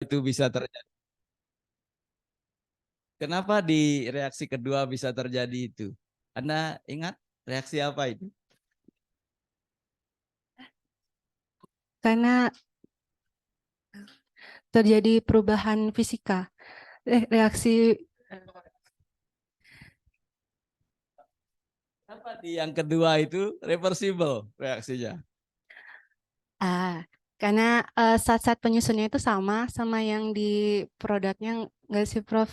itu bisa terjadi? Kenapa di reaksi kedua bisa terjadi itu? Anda ingat reaksi apa itu? Karena terjadi perubahan fisika, reaksi. Kenapa di yang kedua itu reversible reaksinya? Ah, karena zat-zat penyusunnya itu sama yang di produknya, nggak sih, Prof?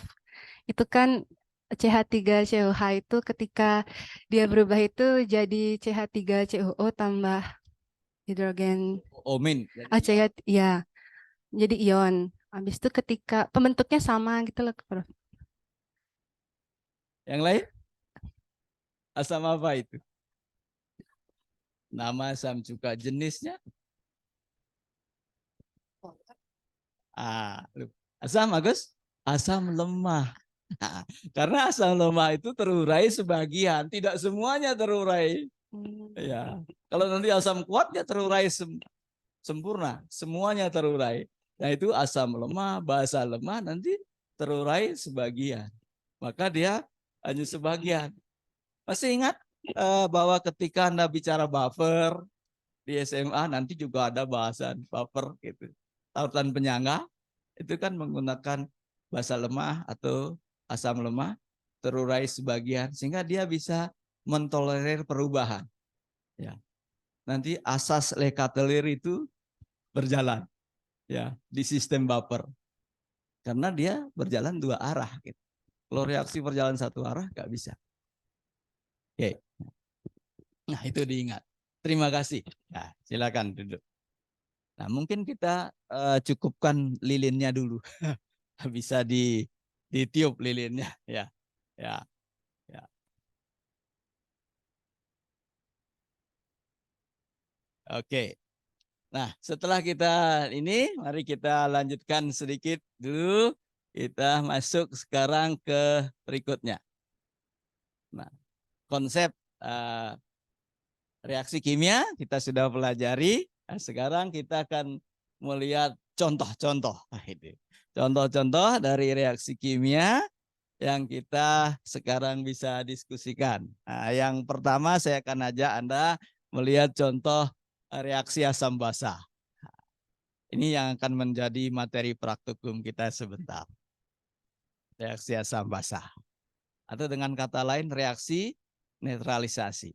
Itu kan CH3COH itu ketika dia berubah itu jadi CH3COO tambah hidrogen. Omin. Ah, Jadi CH, ya, jadi ion. Habis itu ketika pembentuknya sama gitu loh, Prof. yang lain asam apa itu? Nama asam cuka jenisnya? Asam Agus? Asam lemah. Karena asam lemah itu terurai sebagian, tidak semuanya terurai. Ya, kalau nanti asam kuat ya terurai sempurna, semuanya terurai. Nah itu asam lemah, basa lemah nanti terurai sebagian. Maka dia hanya sebagian. Masih ingat bahwa ketika Anda bicara buffer di SMA nanti juga ada bahasan buffer gitu. Tautan penyangga itu kan menggunakan basa lemah atau asam lemah terurai sebagian sehingga dia bisa mentolerir perubahan. Ya. Nanti asas Lekatelir itu berjalan ya di sistem buffer karena dia berjalan dua arah gitu. Kalau reaksi berjalan satu arah nggak bisa. Oke. Nah, itu diingat. Terima kasih. Nah, silakan duduk. Nah, mungkin kita cukupkan lilinnya dulu. Bisa ditiup lilinnya ya. Ya, ya. Oke. Nah, setelah kita ini, mari kita lanjutkan sedikit dulu. Kita masuk sekarang ke berikutnya. Nah, konsep uh, reaksi kimia kita sudah pelajari. Nah, sekarang kita akan melihat contoh-contoh. Nah, itu. Contoh-contoh dari reaksi kimia yang kita sekarang bisa diskusikan. Nah, yang pertama saya akan ajak Anda melihat contoh reaksi asam basa. Ini yang akan menjadi materi praktikum kita sebentar. Reaksi asam basa. Atau dengan kata lain reaksi netralisasi.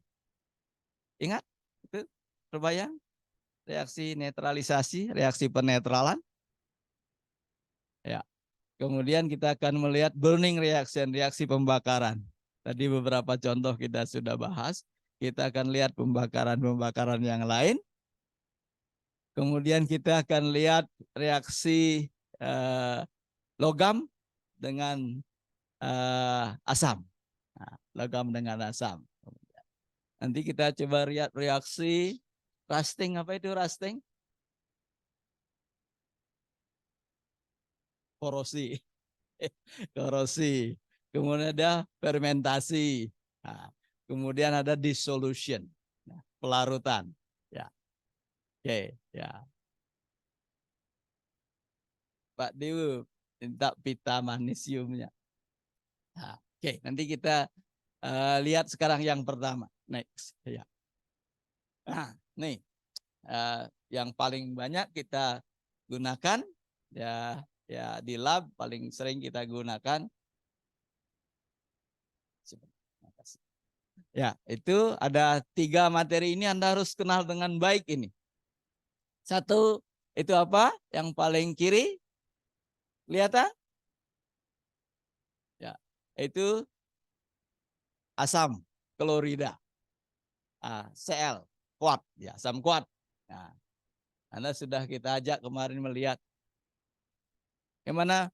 Ingat? Itu terbayang? Reaksi netralisasi, reaksi penetralan. Ya. Kemudian kita akan melihat burning reaction, reaksi pembakaran. Tadi beberapa contoh kita sudah bahas. Kita akan lihat pembakaran-pembakaran yang lain. Kemudian kita akan lihat reaksi logam dengan asam. Nah, logam dengan asam. Nanti kita coba lihat reaksi rusting. Apa itu rusting? Korosi. Korosi. Kemudian ada fermentasi. Nah, kemudian ada dissolution. Nah, pelarutan. Ya. Oke, ya. Pak Dewu minta pita magnesiumnya. Nah, oke, nanti kita lihat sekarang yang pertama. Next. Ya. Nah, nih yang paling banyak kita gunakan ya di lab paling sering kita gunakan. Ya, itu ada 3 materi ini Anda harus kenal dengan baik ini. Satu, itu apa? Yang paling kiri, kelihatan? Ya, itu asam klorida. Cl, kuat, ya, asam kuat. Nah, Anda sudah kita ajak kemarin melihat bagaimana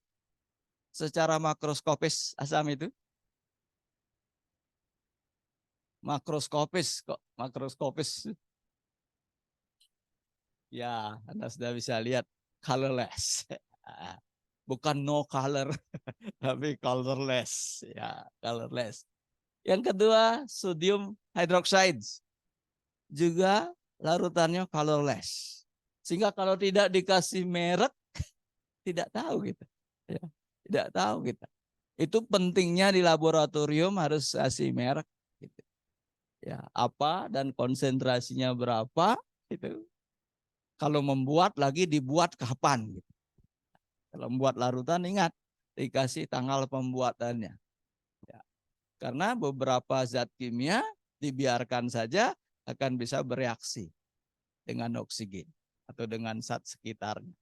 secara makroskopis asam itu. Makroskopis kok, makroskopis. Ya, Anda sudah bisa lihat colorless. Bukan no color, tapi colorless. Ya, colorless. Yang kedua, sodium hydroxide. Juga larutannya colorless. Sehingga kalau tidak dikasih merek, Tidak tahu kita. Ya, tidak tahu kita. Itu pentingnya di laboratorium harus kasih merek. Gitu. Ya, apa dan konsentrasinya berapa itu. Kalau membuat lagi dibuat kapan? Gitu. Kalau membuat larutan ingat dikasih tanggal pembuatannya. Ya. Karena beberapa zat kimia dibiarkan saja akan bisa bereaksi dengan oksigen atau dengan zat sekitarnya.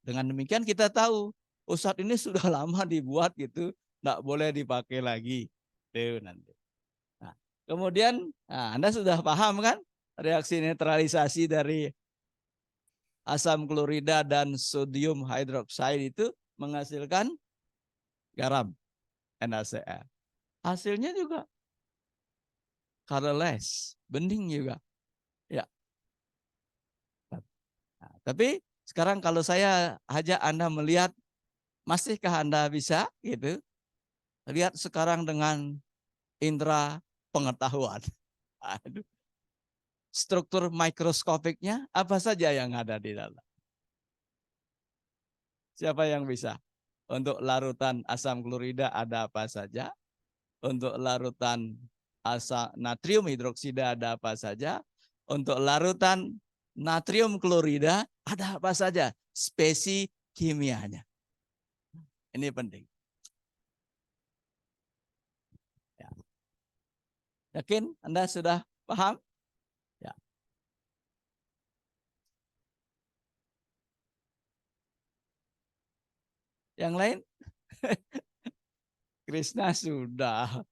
Dengan demikian kita tahu, zat ini sudah lama dibuat gitu, nggak boleh dipakai lagi. Tuh nanti. Nah, kemudian, Anda sudah paham kan reaksi netralisasi dari asam klorida dan sodium hidroksida itu menghasilkan garam NaCl. Hasilnya juga colorless, bening juga. Ya. Nah, tapi sekarang kalau saya ajak Anda melihat, masihkah Anda bisa gitu? Lihat sekarang dengan indera pengetahuan. Aduh. Struktur mikroskopiknya apa saja yang ada di dalam? Siapa yang bisa? Untuk larutan asam klorida ada apa saja? Untuk larutan asam natrium hidroksida ada apa saja? Untuk larutan natrium klorida ada apa saja? Spesi kimianya. Ini penting. Ya. Yakin Anda sudah paham? Ya. Yang lain? Krishna sudah.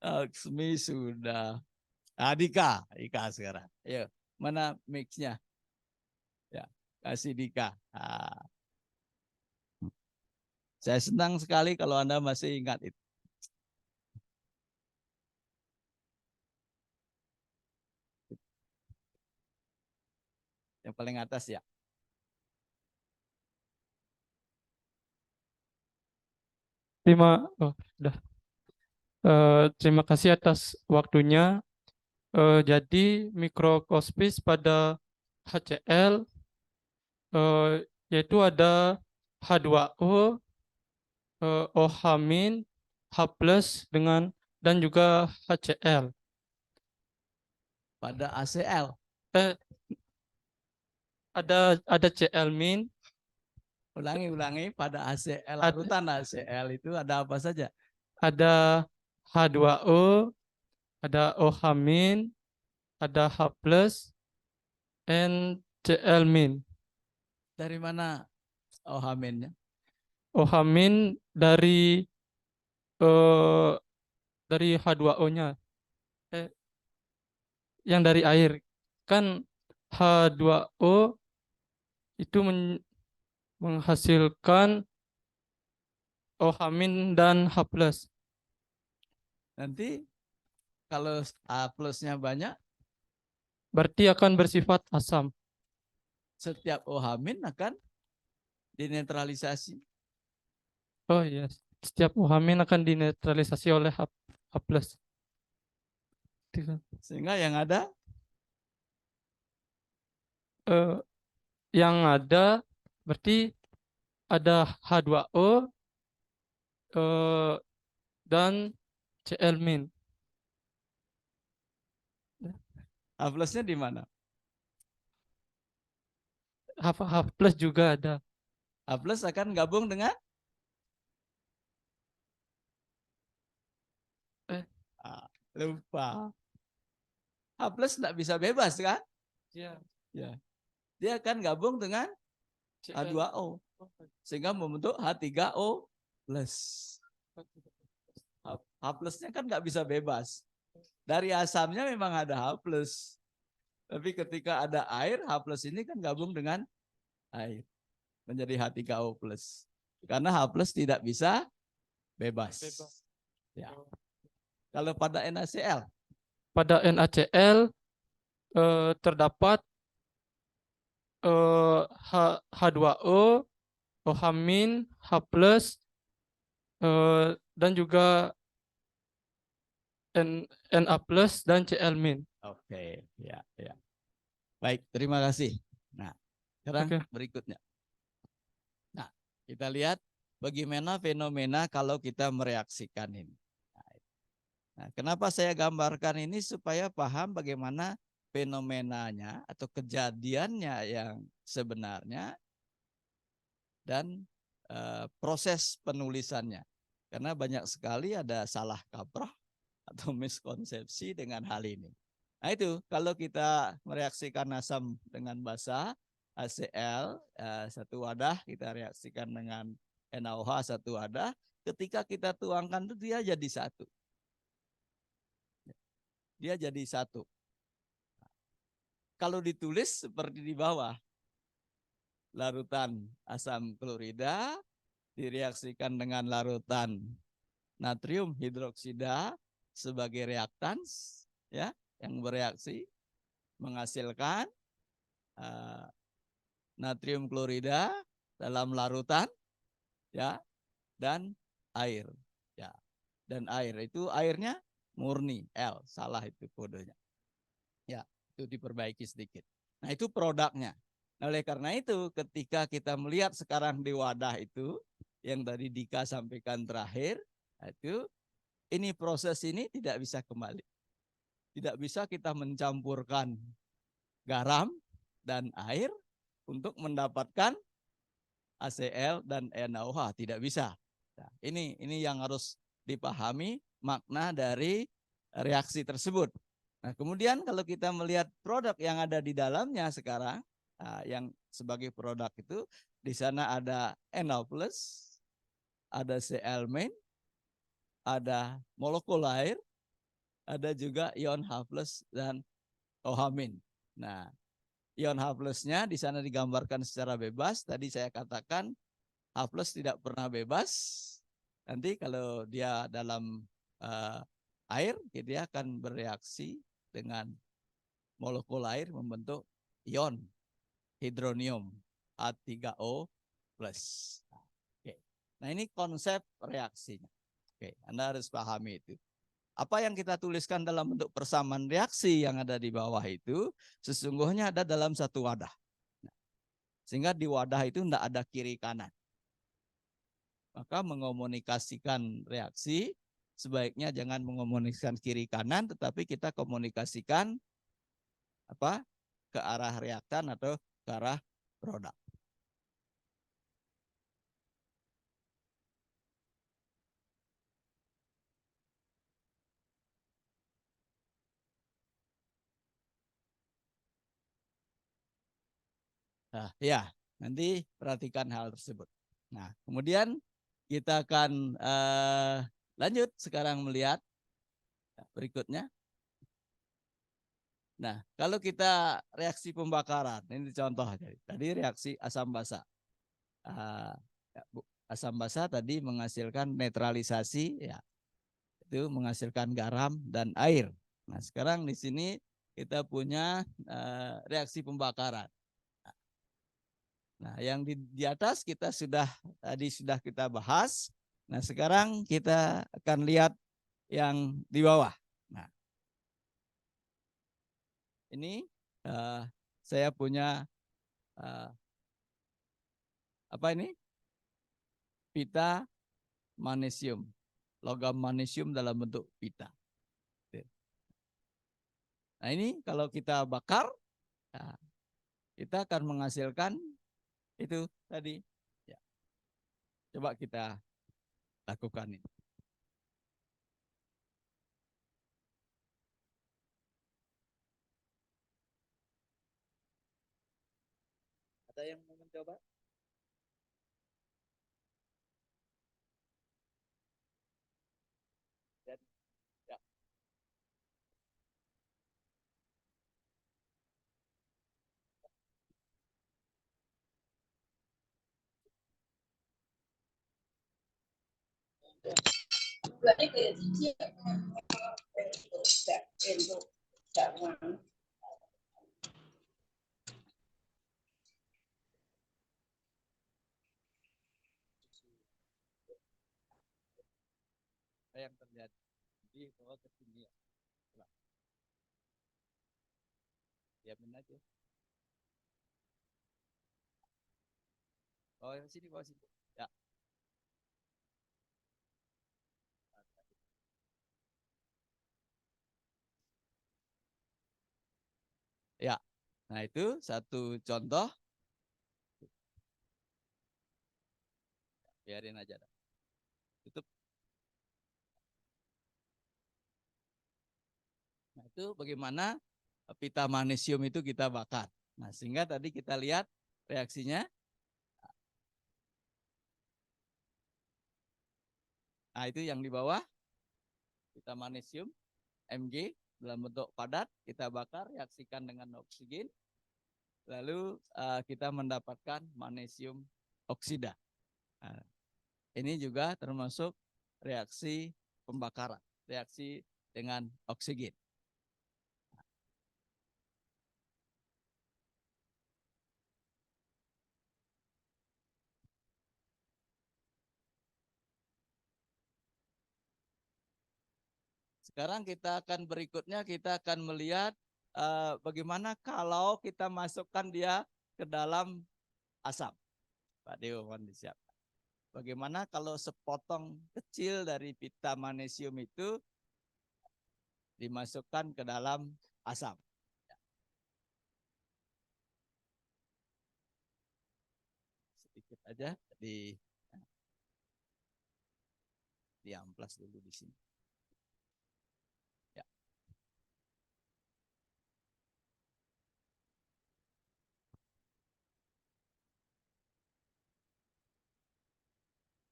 Laksmi sudah. Dika sekarang. Ayo, mana mixnya? Ya, kasih Dika. Saya senang sekali kalau Anda masih ingat itu. Yang paling atas ya. Udah. Terima kasih atas waktunya. Jadi mikrokospis pada HCl yaitu ada H2O, OH-, H+ dan juga HCl. Pada ACL. Ada Cl-. Ulangi pada ACL, larutan ACL itu ada apa saja? Ada H2O, ada OH-, ada H+, and Cl-. Dari mana OH-nya? OH- dari H2O-nya. Yang dari air. Kan H2O itu menghasilkan OH- dan H+. Nanti kalau A plusnya banyak, Berarti akan bersifat asam. setiap OH- akan dinetralisasi. Oh iya, setiap OH- akan dinetralisasi oleh H+. Sehingga yang ada Yang ada berarti ada H2O dan Cl-. H plusnya di mana? H+ juga ada. H plus akan gabung dengan lupa. H plus tidak bisa bebas kan? Ya. Ya. Dia akan gabung dengan H2O sehingga membentuk H3O plus. H plusnya kan nggak bisa bebas. Dari asamnya memang ada H plus. Tapi ketika ada air, H plus ini kan gabung dengan air. Menjadi H3O plus. Karena H plus tidak bisa bebas. Ya. Kalau pada NaCl? Pada NaCl terdapat H2O, OH-, H+, dan juga Na+ dan Cl-. Oke, ya, ya. Baik, terima kasih. Nah, sekarang berikutnya. Kita lihat bagaimana fenomena kalau kita mereaksikan ini. Nah, kenapa saya gambarkan ini supaya paham bagaimana fenomenanya atau kejadiannya yang sebenarnya dan proses penulisannya. Karena banyak sekali ada salah kaprah atau miskonsepsi dengan hal ini. Nah itu kalau kita mereaksikan asam dengan basa HCl satu wadah, kita reaksikan dengan NaOH satu wadah, ketika kita tuangkan itu dia jadi satu. Dia jadi satu. Kalau ditulis seperti di bawah, larutan asam klorida direaksikan dengan larutan natrium hidroksida sebagai reaktans, ya, yang bereaksi menghasilkan natrium klorida dalam larutan, ya, dan air, ya, dan air itu airnya murni L, salah itu kodenya, ya, itu diperbaiki sedikit. Nah itu produknya. Nah, oleh karena itu ketika kita melihat sekarang di wadah itu yang tadi Dika sampaikan terakhir, itu ini proses ini tidak bisa kembali. Tidak bisa kita mencampurkan garam dan air untuk mendapatkan HCl dan NaOH, tidak bisa. Nah, ini yang harus dipahami makna dari reaksi tersebut. Nah, kemudian kalau kita melihat produk yang ada di dalamnya sekarang, yang sebagai produk itu di sana ada Na+, ada Cl-, ada molekul air, ada juga ion H+ dan OH-. Nah, ion H+-nya di sana digambarkan secara bebas. Tadi saya katakan H+ tidak pernah bebas. Nanti kalau dia dalam air, dia akan bereaksi dengan molekul air membentuk ion hidronium H3O+. Oke. Nah ini konsep reaksinya. Oke, Anda harus pahami itu. Apa yang kita tuliskan dalam bentuk persamaan reaksi yang ada di bawah itu sesungguhnya ada dalam satu wadah. Sehingga di wadah itu tidak ada kiri kanan. Maka mengomunikasikan reaksi sebaiknya jangan mengomunikasikan kiri kanan, tetapi kita komunikasikan apa ke arah reaktan atau ke arah produk. Nah, ya, nanti perhatikan hal tersebut. Nah, kemudian kita akan lanjut sekarang melihat berikutnya. Nah, kalau kita reaksi pembakaran, ini contoh tadi reaksi asam basa. Asam basa tadi menghasilkan netralisasi, ya, itu menghasilkan garam dan air. Nah, sekarang di sini kita punya reaksi pembakaran. Nah, yang di atas kita tadi sudah kita bahas. Nah, sekarang kita akan lihat yang di bawah. Nah, ini saya punya apa ini? Pita magnesium, logam magnesium dalam bentuk pita. Nah, ini kalau kita bakar, nah, kita akan menghasilkan itu tadi. Ya. Coba kita lakukan ini. Ada yang mau mencoba? Dan, ya. Apa yang terjadi? Di bawah ketinggian. Coba. Diamin aja. Oh, yang sini bawah sini. Ya. Nah, itu satu contoh. Biarin aja. Tutup. Nah, itu bagaimana pita magnesium itu kita bakar. Nah, sehingga tadi kita lihat reaksinya. Nah, itu yang di bawah, pita magnesium, Mg, dalam bentuk padat, kita bakar, reaksikan dengan oksigen, lalu kita mendapatkan magnesium oksida. Nah, ini juga termasuk reaksi pembakaran, reaksi dengan oksigen. Sekarang berikutnya kita akan melihat bagaimana kalau kita masukkan dia ke dalam asam. Pak Dewo, mohon disiapkan. Bagaimana kalau sepotong kecil dari pita magnesium itu dimasukkan ke dalam asam. Sedikit aja di amplas dulu di sini. Ya.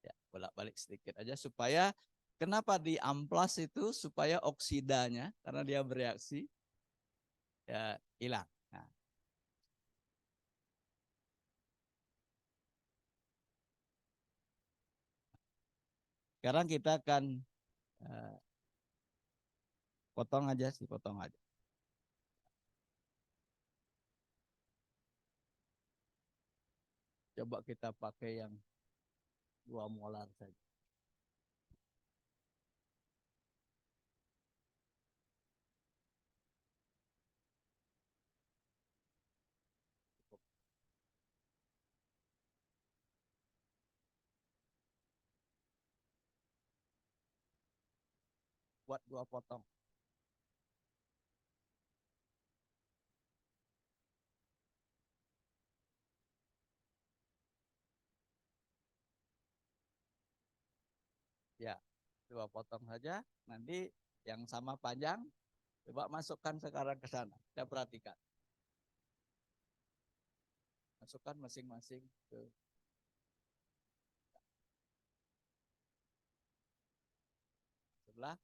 Ya, bolak-balik sedikit aja supaya kenapa di amplas itu supaya oksidanya karena dia bereaksi ya hilang. Nah, sekarang kita akan potong aja sih, potong aja. Coba kita pakai yang 2 molar saja. Buat 2 potong. Ya, 2 potong saja. Nanti yang sama panjang, coba masukkan sekarang ke sana. Kita perhatikan. Masukkan masing-masing ke sebelah.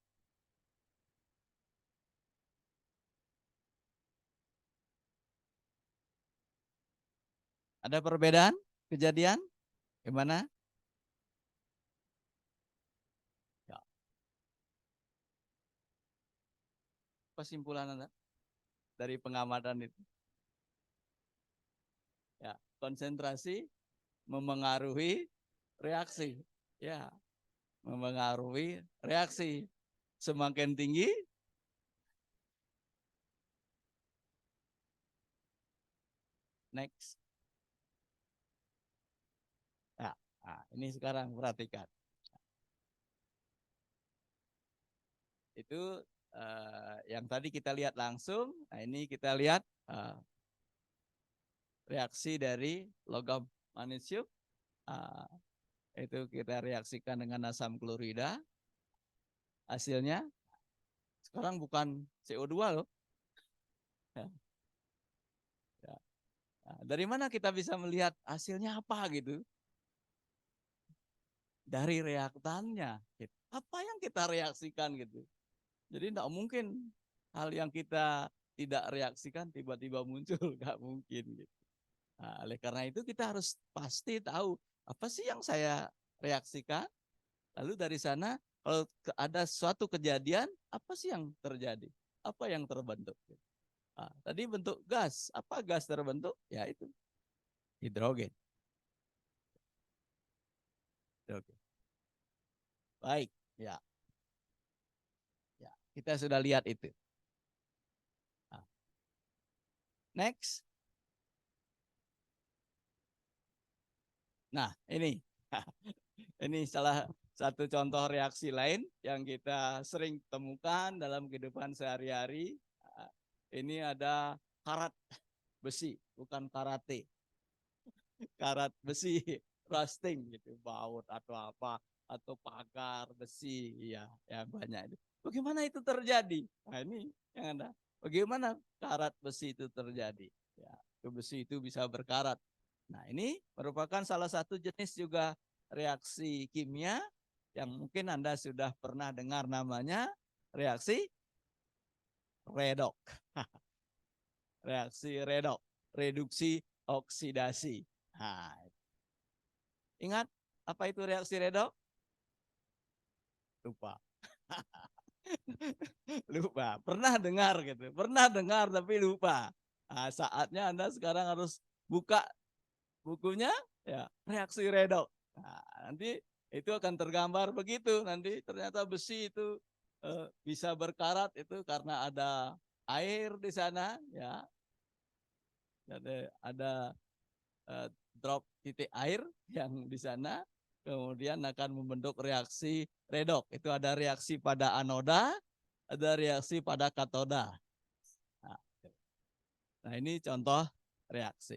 Ada perbedaan kejadian? Gimana? Ya. Kesimpulan Anda dari pengamatan itu? Ya, konsentrasi memengaruhi reaksi. Ya, memengaruhi reaksi. Semakin tinggi, next. Ya, nah, ini sekarang perhatikan. Itu yang tadi kita lihat langsung. Nah, ini kita lihat reaksi dari logam magnesium. Itu kita reaksikan dengan asam klorida. Hasilnya sekarang bukan CO2 loh. Ya. Ya. Nah, dari mana kita bisa melihat hasilnya apa gitu? Dari reaktannya. Gitu. Apa yang kita reaksikan gitu. Jadi tidak mungkin hal yang kita tidak reaksikan tiba-tiba muncul, nggak mungkin gitu. Nah, oleh karena itu kita harus pasti tahu apa sih yang saya reaksikan. Lalu dari sana kalau ada suatu kejadian, apa sih yang terjadi? Apa yang terbentuk? Nah, tadi bentuk gas, apa gas terbentuk? Ya itu hidrogen. Hidrogen. Baik, ya. Ya, kita sudah lihat itu. Nah, next. Nah, ini. Ini salah satu contoh reaksi lain yang kita sering temukan dalam kehidupan sehari-hari. Ini ada karat. besi, bukan karate. Karat besi, rusting gitu, baut atau apa, atau pagar besi, ya, ya banyak itu. Bagaimana itu terjadi? Nah ini yang ada. Bagaimana karat besi itu terjadi? Ya, besi itu bisa berkarat. Nah ini merupakan salah satu jenis juga reaksi kimia yang mungkin Anda sudah pernah dengar namanya reaksi redok. Reaksi redok, reduksi oksidasi. Nah, ingat apa itu reaksi redok? Lupa. Lupa. Pernah dengar gitu. Pernah dengar tapi lupa. Nah, saatnya Anda sekarang harus buka bukunya ya, reaksi redok. Nah, nanti itu akan tergambar begitu. Nanti ternyata besi itu bisa berkarat itu karena ada air di sana ya. Ada drop titik air yang di sana, kemudian akan membentuk reaksi redok. Itu ada reaksi pada anoda, ada reaksi pada katoda. Nah ini contoh reaksi.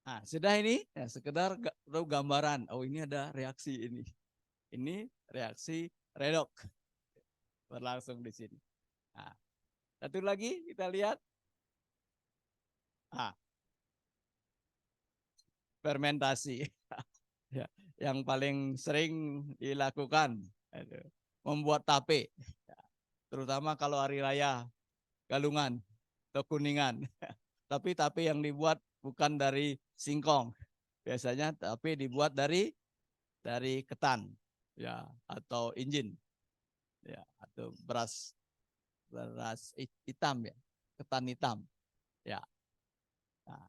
Nah, sudah ini ya, sekedar gambaran. Oh, ini ada reaksi ini. Ini reaksi redok berlangsung di sini. Nah, satu lagi kita lihat. Ah, fermentasi. Ya, yang paling sering dilakukan itu, membuat tape. Ya, terutama kalau hari raya Galungan atau Kuningan. Tapi tape yang dibuat bukan dari singkong. Biasanya tape dibuat dari ketan ya, atau injin ya, atau beras beras hitam ya, ketan hitam ya. Nah,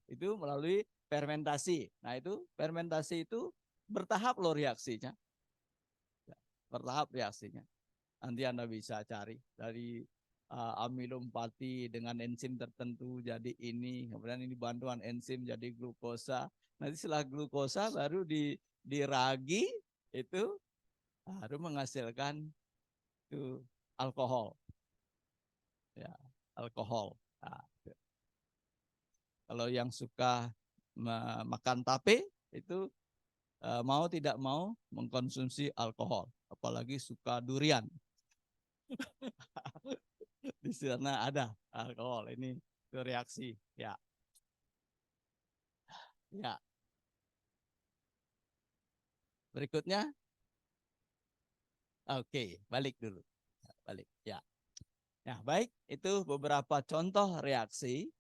itu melalui fermentasi. Nah, itu fermentasi itu bertahap loh reaksinya. Ya, bertahap reaksinya. Nanti Anda bisa cari dari amilopati dengan enzim tertentu jadi ini, kemudian ini bantuan enzim jadi glukosa. Nanti setelah glukosa baru diragi itu baru menghasilkan itu alkohol. Ya, alkohol. Nah, kalau yang suka makan tape itu mau tidak mau mengkonsumsi alkohol, apalagi suka durian. Di sana ada alkohol. Ini itu reaksi. Ya, ya. Berikutnya, oke, balik dulu. Balik. Ya. Nah, baik. Itu beberapa contoh reaksi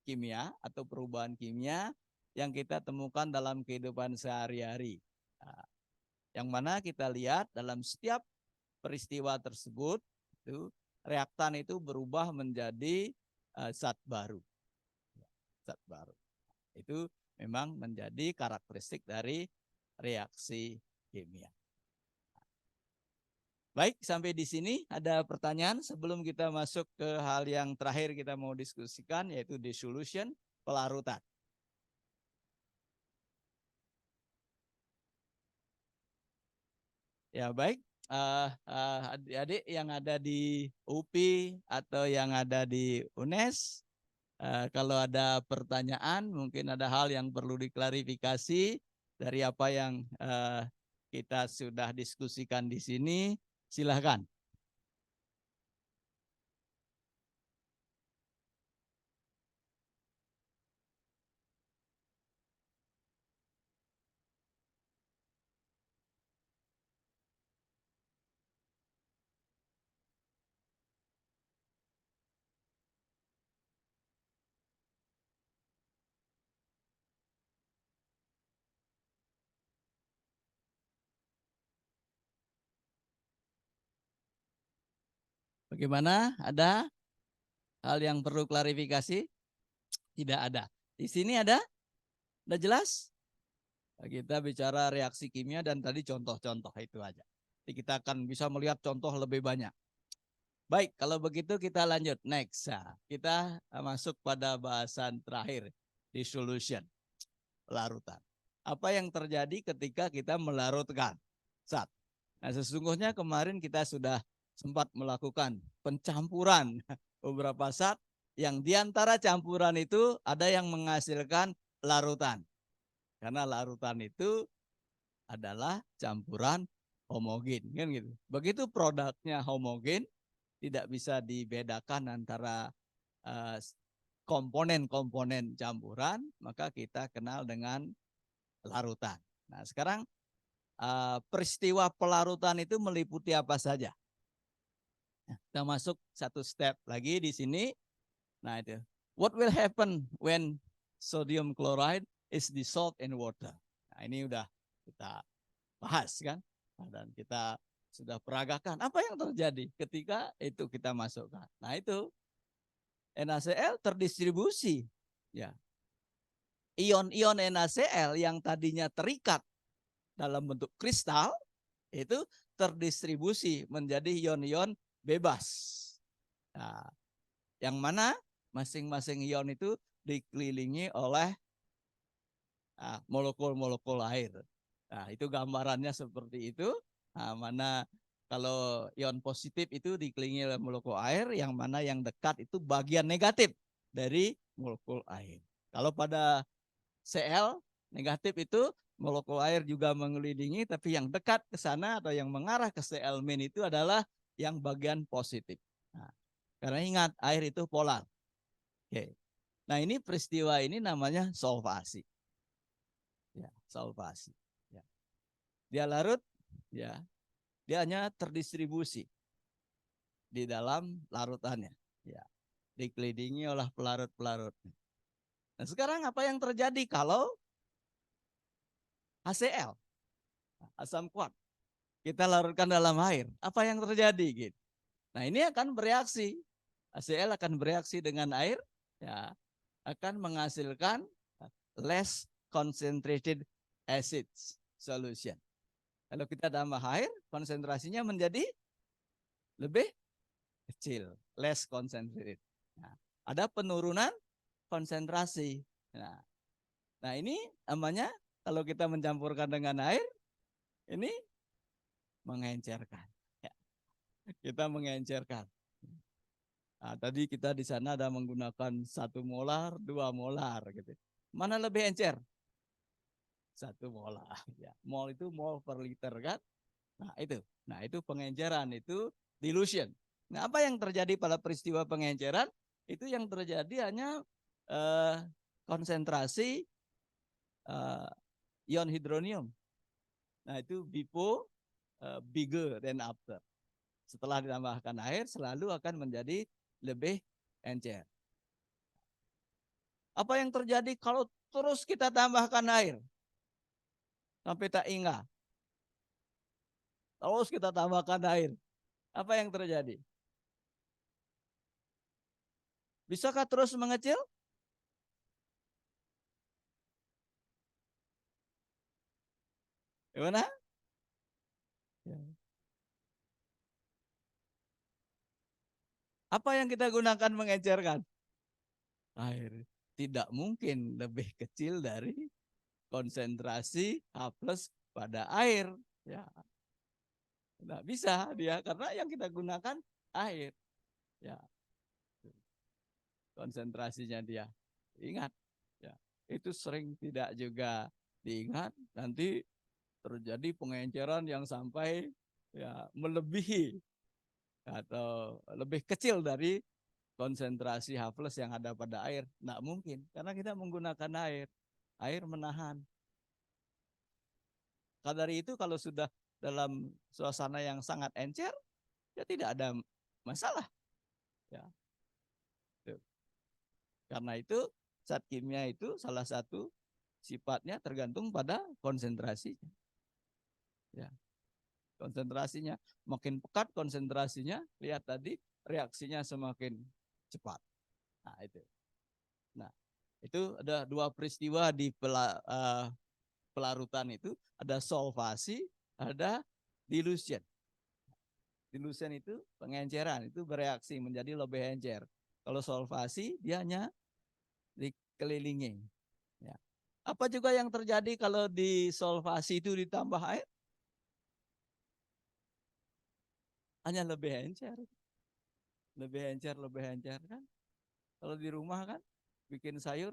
kimia atau perubahan kimia yang kita temukan dalam kehidupan sehari-hari. Nah, yang mana kita lihat dalam setiap peristiwa tersebut itu reaktan itu berubah menjadi zat baru. Zat baru. Itu memang menjadi karakteristik dari reaksi kimia. Baik, sampai di sini ada pertanyaan sebelum kita masuk ke hal yang terakhir kita mau diskusikan, yaitu dissolution, pelarutan. Ya baik, adik-adik yang ada di UPI atau yang ada di UNES, kalau ada pertanyaan, mungkin ada hal yang perlu diklarifikasi dari apa yang kita sudah diskusikan di sini, silahkan. Bagaimana? Ada hal yang perlu klarifikasi? Tidak ada. Di sini ada? Udah jelas? Kita bicara reaksi kimia dan tadi contoh-contoh itu aja. Jadi kita akan bisa melihat contoh lebih banyak. Baik, kalau begitu kita lanjut. Next. Nah, kita masuk pada bahasan terakhir. Dissolution. Larutan. Apa yang terjadi ketika kita melarutkan zat? Nah, sesungguhnya kemarin kita sudah sempat melakukan pencampuran beberapa zat yang diantara campuran itu ada yang menghasilkan larutan. Karena larutan itu adalah campuran homogen, kan gitu. Begitu produknya homogen, tidak bisa dibedakan antara komponen-komponen campuran, maka kita kenal dengan larutan. Nah, sekarang peristiwa pelarutan itu meliputi apa saja? Kita masuk satu step lagi di sini. Nah, itu. What will happen when sodium chloride is dissolved in water? Nah, ini udah kita bahas kan? Dan kita sudah peragakan apa yang terjadi ketika itu kita masukkan. Nah, itu NaCl terdistribusi. Ya. Ion-ion NaCl yang tadinya terikat dalam bentuk kristal itu terdistribusi menjadi ion-ion bebas. Nah, yang mana masing-masing ion itu dikelilingi oleh molekul-molekul air. Nah, itu gambarannya seperti itu. Nah, mana kalau ion positif itu dikelilingi oleh molekul air, yang mana yang dekat itu bagian negatif dari molekul air. Kalau pada Cl negatif itu molekul air juga mengelilingi, tapi yang dekat ke sana atau yang mengarah ke Cl- itu adalah yang bagian positif. Nah, karena ingat air itu polar. Oke. Nah, ini peristiwa ini namanya solvasi. Ya, solvasi. Ya. Dia larut, ya, dia hanya terdistribusi di dalam larutannya. Ya, dikelilingi oleh pelarut-pelarut. Nah, sekarang apa yang terjadi kalau HCl, asam kuat, kita larutkan dalam air? Apa yang terjadi? Gitu. Nah, ini akan bereaksi. HCl akan bereaksi dengan air, ya, akan menghasilkan less concentrated acids solution. Kalau kita tambah air, konsentrasinya menjadi lebih kecil, less concentrated. Nah, ada penurunan konsentrasi. Nah, ini namanya kalau kita mencampurkan dengan air, ini mengencerkan. Ya, kita mengencerkan. Nah, tadi kita di sana ada menggunakan 1 molar, 2 molar, gitu. Mana lebih encer? 1 molar. Ya, mol itu mol per liter kan? Nah itu pengenceran, itu dilution. Nah, apa yang terjadi pada peristiwa pengenceran? Itu yang terjadi hanya konsentrasi ion hidronium. Nah, itu BIPO bigger than after. Setelah ditambahkan air selalu akan menjadi lebih encer. Apa yang terjadi kalau terus kita tambahkan air? Sampai tak ingat. Terus kita tambahkan air. Apa yang terjadi? Bisakah terus mengecil? Gimana? Apa yang kita gunakan mengencerkan? Air. Tidak mungkin lebih kecil dari konsentrasi H+ pada air. Ya, nggak bisa dia karena yang kita gunakan air. Ya, konsentrasinya dia. Ingat, ya, itu sering tidak juga diingat. Nanti terjadi pengenceran yang sampai ya melebihi atau lebih kecil dari konsentrasi H+ yang ada pada air. Nggak mungkin, karena kita menggunakan air. Air menahan. Karena dari itu kalau sudah dalam suasana yang sangat encer, ya tidak ada masalah. Ya. Karena itu zat kimia itu salah satu sifatnya tergantung pada konsentrasinya. Ya. Konsentrasinya makin pekat konsentrasinya, lihat tadi reaksinya semakin cepat. Nah, itu. Nah, itu ada dua peristiwa di pelarutan itu, ada solvasi, ada dilution. Dilution itu pengenceran, itu bereaksi menjadi lebih encer. Kalau solvasi dia hanya dikelilingi. Ya. Apa juga yang terjadi kalau di solvasi itu ditambah air? Hanya lebih encer. Lebih encer kan. Kalau di rumah kan bikin sayur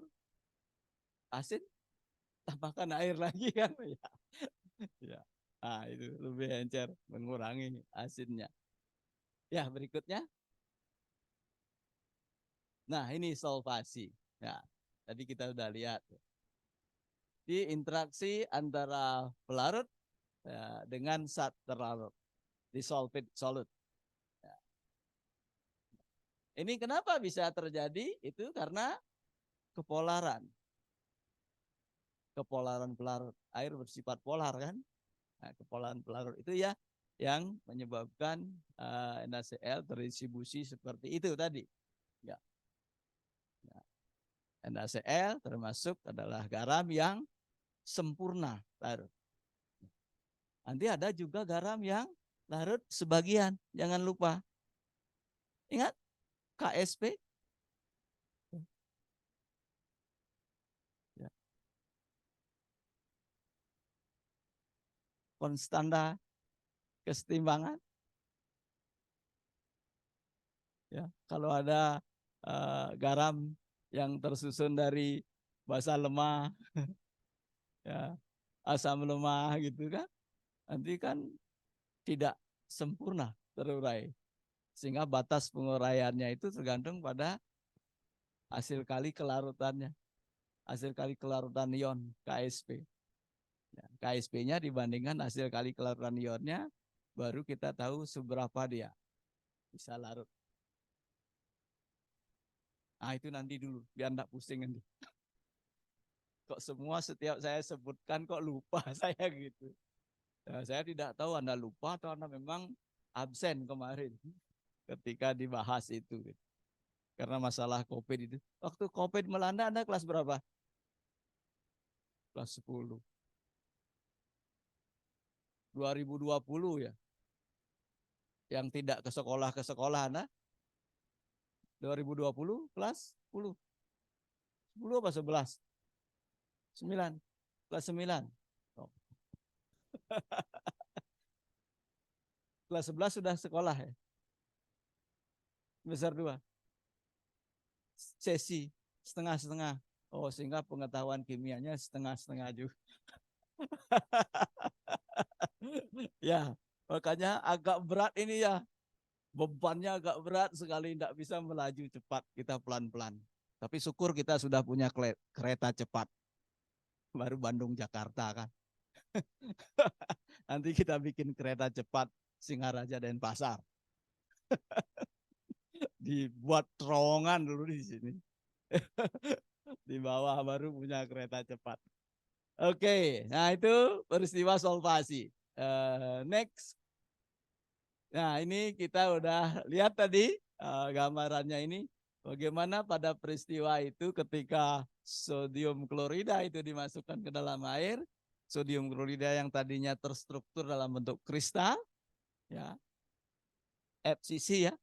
asin, tambahkan air lagi kan. Ya. Ya. Nah, itu lebih encer, mengurangi asinnya. Ya, berikutnya. Nah, ini solvasi. Ya, tadi kita udah lihat. Di interaksi antara pelarut ya, dengan zat terlarut. Dissolved solid. Ya. Ini kenapa bisa terjadi? Itu karena kepolaran. Kepolaran pelarut. Air bersifat polar kan? Nah, kepolaran pelarut itu ya yang menyebabkan NaCl terdistribusi seperti itu tadi. Ya. Nah, NaCl termasuk adalah garam yang sempurna larut. Nanti ada juga garam yang larut sebagian. Jangan lupa. Ingat KSP. Ya. Konstanta kesetimbangan. Ya, kalau ada garam yang tersusun dari basa lemah, ya, asam lemah gitu kan, nanti kan tidak sempurna terurai. Sehingga batas penguraiannya itu tergantung pada hasil kali kelarutannya, hasil kali kelarutan ion KSP. Ya, KSP-nya dibandingkan hasil kali kelarutan ionnya, baru kita tahu seberapa dia bisa larut. Nah, itu nanti dulu, biar enggak pusing nanti. Kok semua setiap saya sebutkan kok lupa saya gitu. Ya, saya tidak tahu Anda lupa atau Anda memang absen kemarin ketika dibahas itu. Karena masalah COVID itu. Waktu COVID melanda Anda kelas berapa? Kelas 10. 2020 ya. Yang tidak ke sekolah Anda 2020 kelas 10. 10 apa 11? 9. Kelas 9. Oh. Kelas 11 sudah sekolah ya. Besar 2. Sesi setengah-setengah. Oh, sehingga pengetahuan kimianya setengah-setengah juga. Ya, makanya agak berat ini ya. Bebannya agak berat sekali, tidak bisa melaju cepat, kita pelan-pelan. Tapi syukur kita sudah punya kereta cepat. Baru Bandung Jakarta kan. Nanti kita bikin kereta cepat Singaraja dan Pasar. Dibuat terowongan dulu di sini. Di bawah baru punya kereta cepat. Oke, nah itu peristiwa solvasi. Next. Nah ini kita udah lihat tadi gambarannya ini. Bagaimana pada peristiwa itu ketika sodium klorida itu dimasukkan ke dalam air. Sodium klorida yang tadinya terstruktur dalam bentuk kristal. Ya, FCC ya.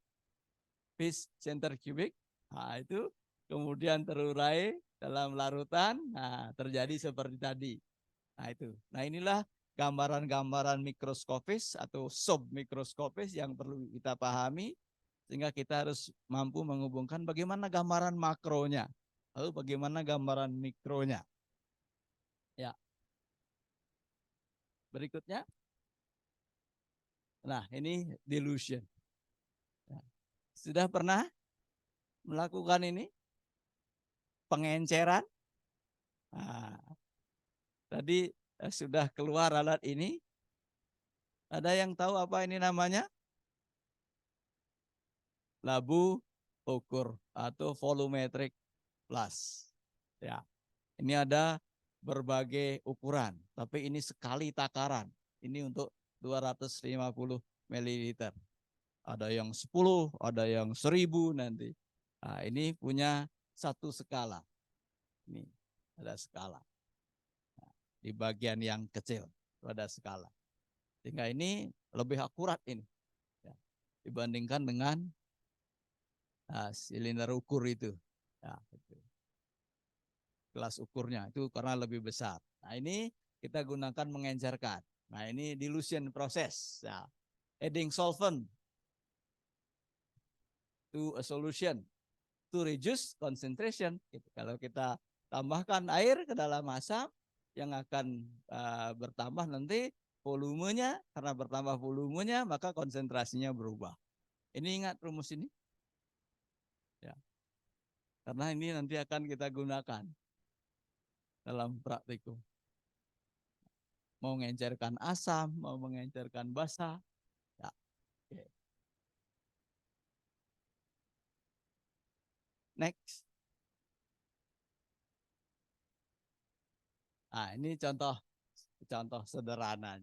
Phase center cubic. Nah itu kemudian terurai dalam larutan. Nah terjadi seperti tadi. Nah itu. Nah inilah gambaran-gambaran mikroskopis atau submikroskopis yang perlu kita pahami sehingga kita harus mampu menghubungkan bagaimana gambaran makronya, lalu bagaimana gambaran mikronya. Ya. Berikutnya. Nah, ini dilution. Ya. Sudah pernah melakukan ini? Pengenceran? Nah, tadi sudah keluar alat ini. Ada yang tahu apa ini namanya? Labu ukur atau volumetric plus. Ya, ini ada berbagai ukuran, tapi ini sekali takaran. Ini untuk 250 ml. Ada yang 10, ada yang 1000 nanti. Nah, ini punya satu skala. Ini ada skala. Nah, di bagian yang kecil ada skala. Sehingga ini lebih akurat ini. Ya, dibandingkan dengan silinder ukur itu. Ya, itu. Kelas ukurnya itu karena lebih besar. Nah, ini kita gunakan mengencerkan. Nah, ini dilution proses. Ya, adding solvent to a solution to reduce concentration. Gitu. Kalau kita tambahkan air ke dalam asam yang akan bertambah nanti volumenya, karena bertambah volumenya maka konsentrasinya berubah. Ini ingat rumus ini? Ya. Karena ini nanti akan kita gunakan dalam praktikum. Mau mengencerkan asam, mau mengencerkan basa. Ya. Oke. Next. Nah, ini contoh sederhana.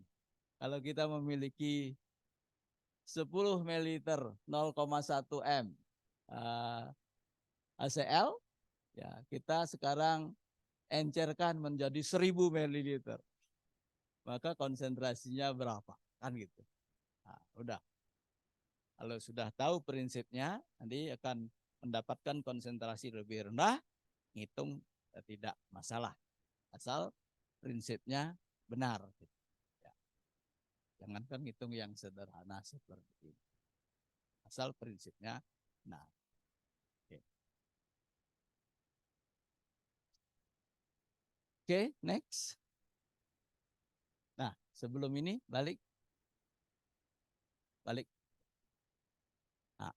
Kalau kita memiliki 10 ml 0,1 m HCl, ya kita sekarang encerkan menjadi 1000 ml. Maka konsentrasinya berapa? Kan gitu. Nah, udah. Kalau sudah tahu prinsipnya, nanti akan mendapatkan konsentrasi lebih rendah, ngitung tidak masalah. Asal prinsipnya benar. Ya. Jangankan ngitung yang sederhana seperti ini. Asal prinsipnya benar. Oke, Oke, next. Nah, sebelum ini balik. Nah,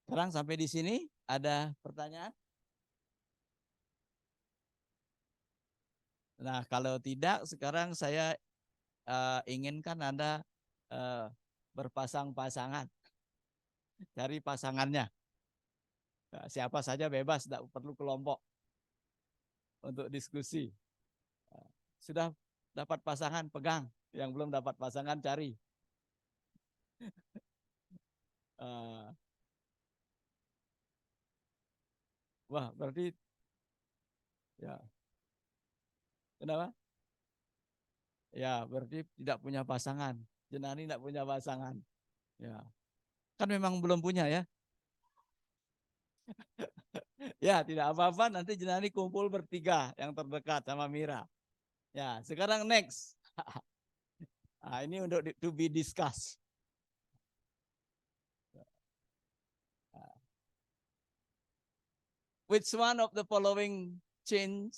sekarang sampai di sini ada pertanyaan? Nah, kalau tidak, sekarang saya inginkan Anda berpasang-pasangan, cari pasangannya. Nah, siapa saja bebas, tidak perlu kelompok untuk diskusi. Sudah dapat pasangan, pegang. Yang belum dapat pasangan, cari. Wah, berarti ya, kenapa? Ya, berarti tidak punya pasangan. Jenani tidak punya pasangan. Ya, kan memang belum punya ya. Ya, tidak apa-apa. Nanti Jenani kumpul bertiga yang terdekat sama Mira. Ya, sekarang next. Nah, ini untuk to be discussed. Which one of the following change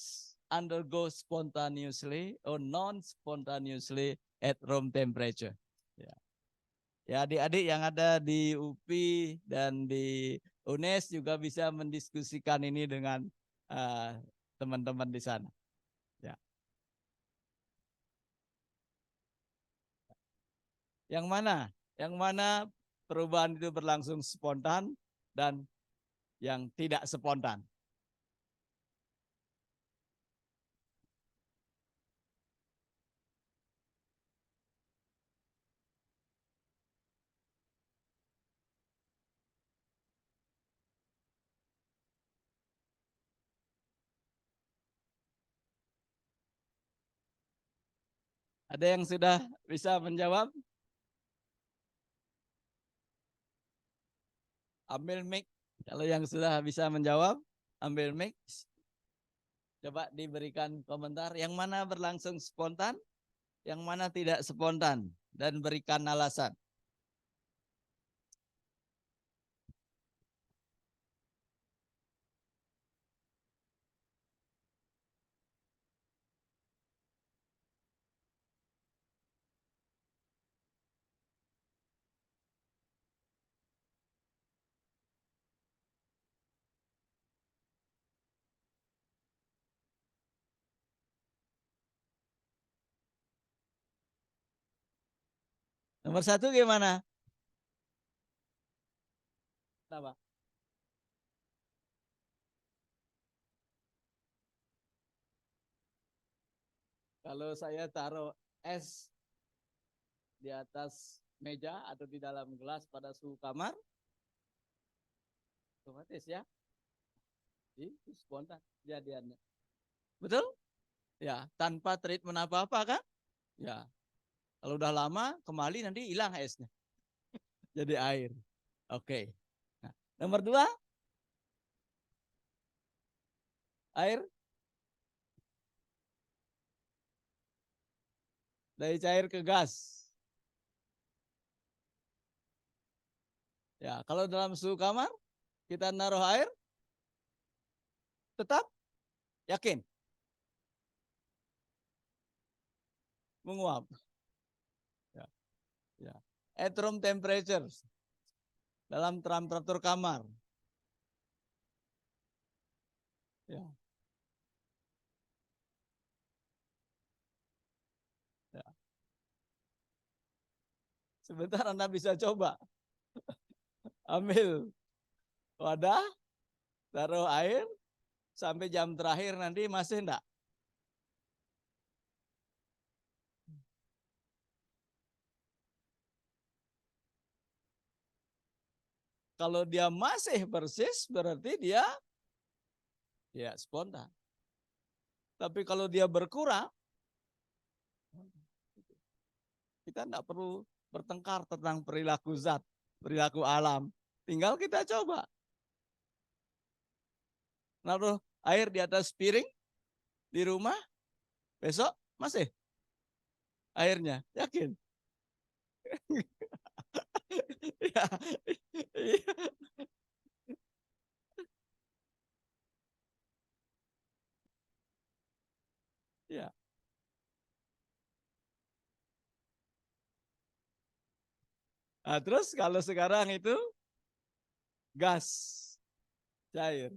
undergoes spontaneously or non-spontaneously at room temperature? Ya. Ya, adik-adik yang ada di UPI dan di UNES juga bisa mendiskusikan ini dengan teman-teman di sana. Ya. Yang mana? Yang mana perubahan itu berlangsung spontan dan yang tidak spontan? Ada yang sudah bisa menjawab? Ambil mic. Kalau yang sudah bisa menjawab, ambil mic. Coba diberikan komentar. Yang mana berlangsung spontan, yang mana tidak spontan, dan berikan alasan. Nomor 1 gimana? Kenapa? Kalau saya taruh es di atas meja atau di dalam gelas pada suhu kamar, otomatis ya, itu spontan kejadiannya. Betul? Ya, tanpa treatment apa-apa kan? Ya, kalau udah lama kembali nanti hilang esnya, jadi air. Oke. Nah, nomor 2, air dari cair ke gas. Ya, kalau dalam suhu kamar kita naruh air, tetap yakin menguap. Ya, ya. At room temperature, dalam temperatur kamar. Ya, ya. Sebentar Anda bisa coba. Ambil wadah, taruh air, sampai jam terakhir nanti masih enggak. Kalau dia masih persis, berarti dia ya spontan. Tapi kalau dia berkurang, kita enggak perlu bertengkar tentang perilaku zat, perilaku alam. Tinggal kita coba. Naruh air di atas piring di rumah, besok masih airnya, yakin? Ya, iya. Ya. Nah, terus kalau sekarang itu gas cair.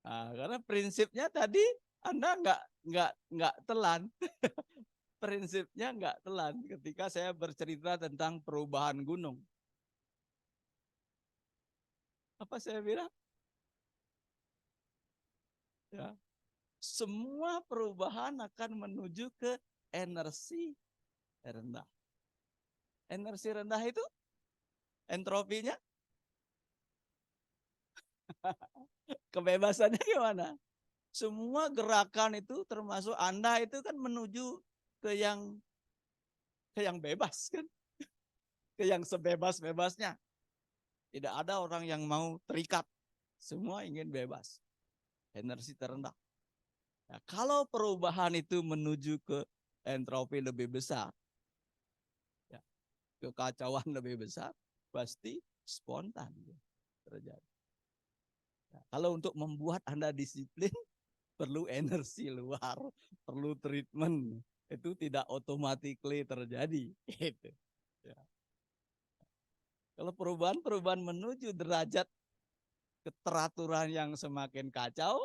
Nah, karena prinsipnya tadi Anda nggak telan. Prinsipnya nggak telan ketika saya bercerita tentang perubahan gunung. Apa saya bilang? Ya, semua perubahan akan menuju ke energi rendah. Energi rendah itu entropinya, kebebasannya gimana? Semua gerakan itu termasuk Anda itu kan menuju ke yang bebas kan, ke yang sebebas-bebasnya. Tidak ada orang yang mau terikat. Semua ingin bebas. Energi terendah. Nah, kalau perubahan itu menuju ke entropi lebih besar, ya, kekacauan lebih besar, pasti spontan terjadi. Nah, kalau untuk membuat Anda disiplin, perlu energi luar, perlu treatment. Itu tidak otomatis terjadi. Gitu. Ya. Kalau perubahan-perubahan menuju derajat keteraturan yang semakin kacau,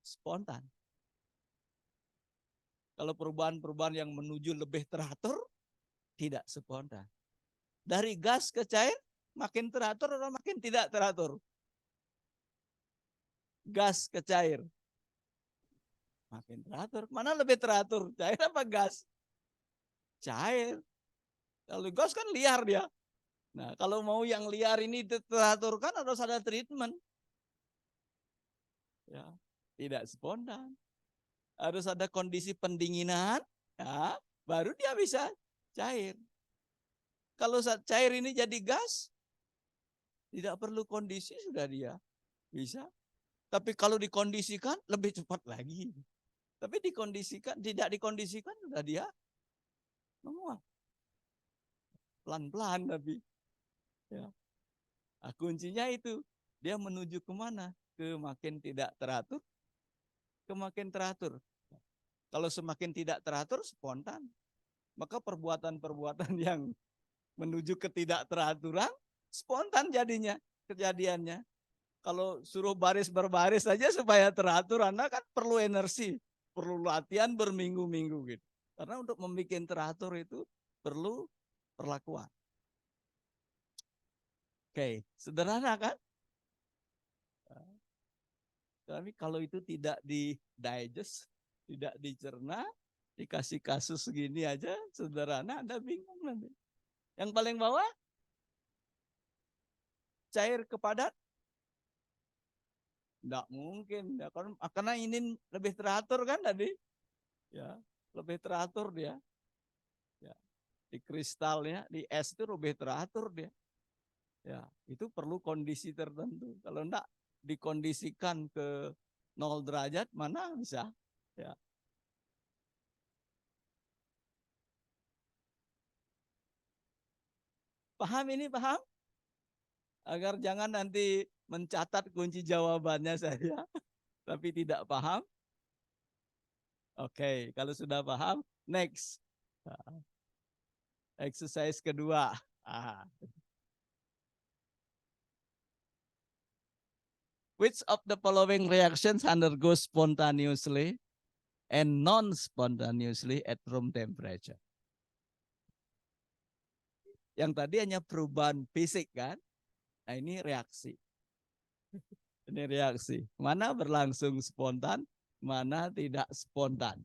spontan. Kalau perubahan-perubahan yang menuju lebih teratur, tidak spontan. Dari gas ke cair, makin teratur atau makin tidak teratur? Gas ke cair. Makin teratur. Mana lebih teratur? Cair apa gas? Cair. Kalau gas kan liar dia. Nah, kalau mau yang liar ini teraturkan harus ada treatment. Ya, tidak spontan. Harus ada kondisi pendinginan, ya, baru dia bisa cair. Kalau saat cair ini jadi gas, tidak perlu kondisi sudah dia bisa. Tapi kalau dikondisikan lebih cepat lagi. Tapi tidak dikondisikan sudah dia menguap. Pelan-pelan tapi. Ya. Nah, kuncinya itu. Dia menuju kemana? Ke makin tidak teratur, ke makin teratur. Kalau semakin tidak teratur, spontan. Maka perbuatan-perbuatan yang menuju ketidakteraturan, spontan jadinya, kejadiannya. Kalau suruh baris berbaris saja supaya teratur, Anda kan perlu energi, perlu latihan berminggu-minggu gitu. Karena untuk membuat teratur itu perlu perlakuan. Oke, sederhana kan? Tapi kalau itu tidak di digest, tidak dicerna, dikasih kasus segini aja, sederhana, Anda bingung nanti. Yang paling bawah, cair ke padat, enggak mungkin. Ya, karena ini lebih teratur kan tadi. Ya, lebih teratur dia. Ya, di kristalnya, di es itu lebih teratur dia. Ya, itu perlu kondisi tertentu. Kalau enggak dikondisikan ke 0 derajat, mana bisa? Ya. Paham ini, paham? Agar jangan nanti mencatat kunci jawabannya saya, tapi tidak paham. Oke, kalau sudah paham, next. Exercise kedua. Which of the following reactions undergoes spontaneously and non-spontaneously at room temperature? Yang tadi hanya perubahan fisik kan? Nah ini reaksi. Ini reaksi. Mana berlangsung spontan, mana tidak spontan.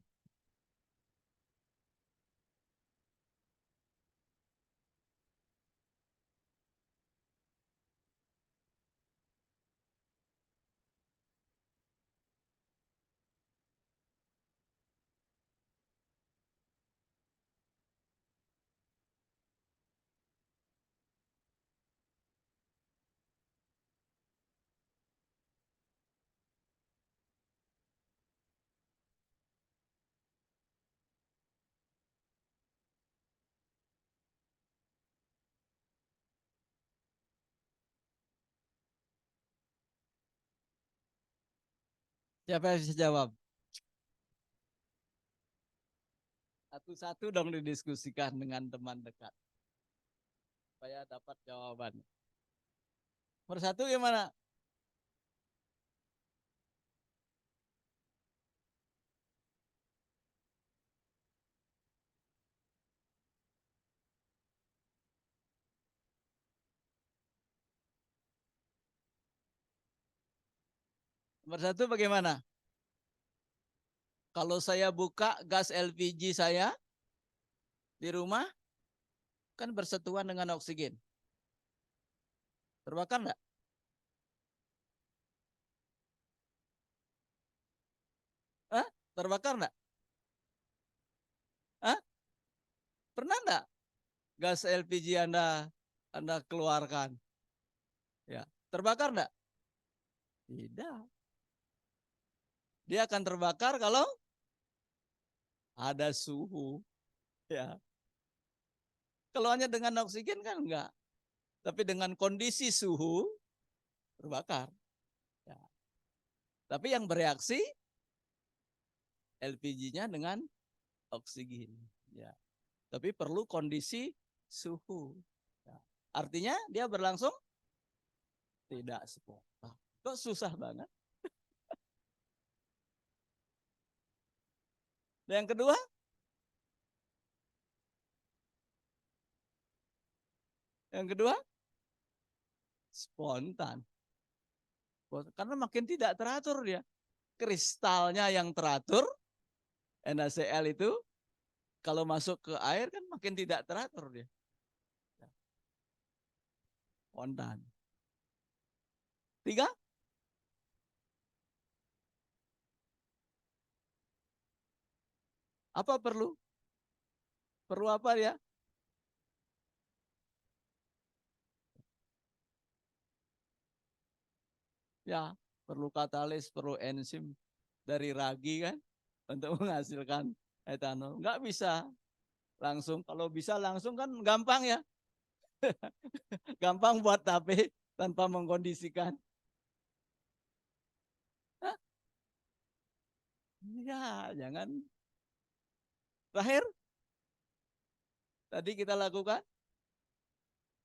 Siapa yang bisa jawab? Satu-satu dong didiskusikan dengan teman dekat. Supaya dapat jawaban. Nomor satu gimana? Nomor satu bagaimana? Kalau saya buka gas LPG saya di rumah, kan bersentuhan dengan oksigen. Terbakar enggak? Hah? Terbakar enggak? Hah? Pernah enggak gas LPG Anda keluarkan? Ya, terbakar enggak? Tidak. Dia akan terbakar kalau ada suhu. Ya. Kalau hanya dengan oksigen kan enggak. Tapi dengan kondisi suhu terbakar. Ya. Tapi yang bereaksi LPG-nya dengan oksigen. Ya. Tapi perlu kondisi suhu. Ya. Artinya dia berlangsung tidak spontan. Kok susah banget? Dan yang kedua, spontan. Karena makin tidak teratur dia. Kristalnya yang teratur, NaCl itu kalau masuk ke air kan makin tidak teratur dia. Spontan. Tiga, apa perlu? Perlu apa ya? Ya, perlu katalis, perlu enzim dari ragi kan untuk menghasilkan etanol. Enggak bisa langsung. Kalau bisa langsung kan gampang ya. Gampang buat tape tanpa mengkondisikan. Hah? Ya, jangan. Terakhir, tadi kita lakukan,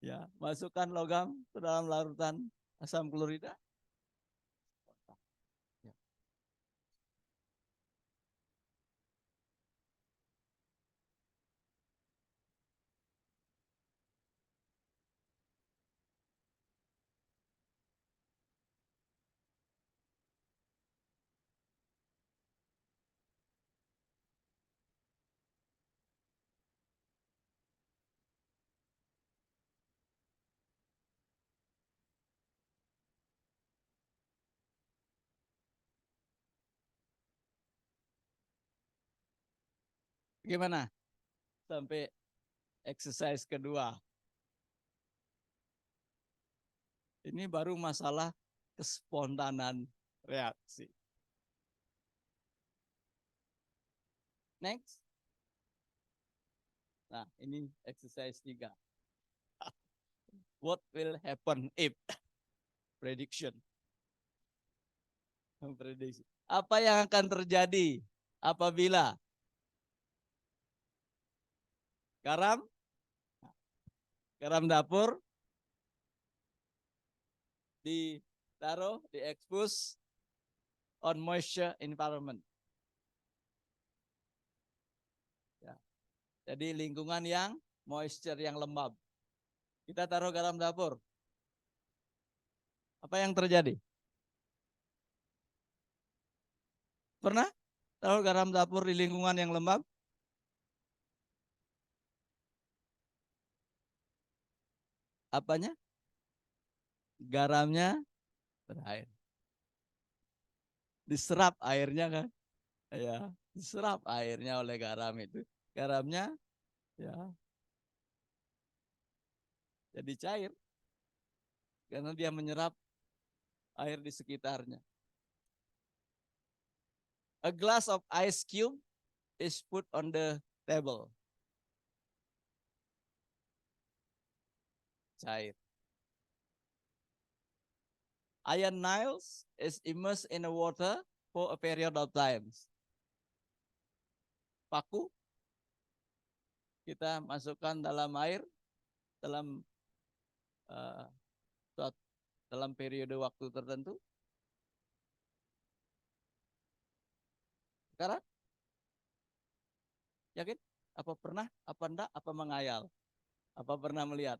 ya, masukkan logam ke dalam larutan asam klorida. Ya. Gimana? Sampai exercise kedua. Ini baru masalah kespontanan reaksi. Next. Nah, ini exercise 3. What will happen if? Prediction. Prediksi. Apa yang akan terjadi apabila garam dapur ditaruh, diekspos on moisture environment. Ya. Jadi lingkungan yang moisture, yang lembab. Kita taruh garam dapur. Apa yang terjadi? Pernah taruh garam dapur di lingkungan yang lembab? Apanya? Garamnya berair. Diserap airnya kan? Ya, diserap airnya oleh garam itu. Garamnya ya jadi cair karena dia menyerap air di sekitarnya. A glass of ice cube is put on the table. Cair. Iron nails is immersed in the water for a period of time. Paku kita masukkan dalam air dalam dalam periode waktu tertentu. Sekarang yakin? Apa pernah? Apa enggak? Apa mengayal? Apa pernah melihat?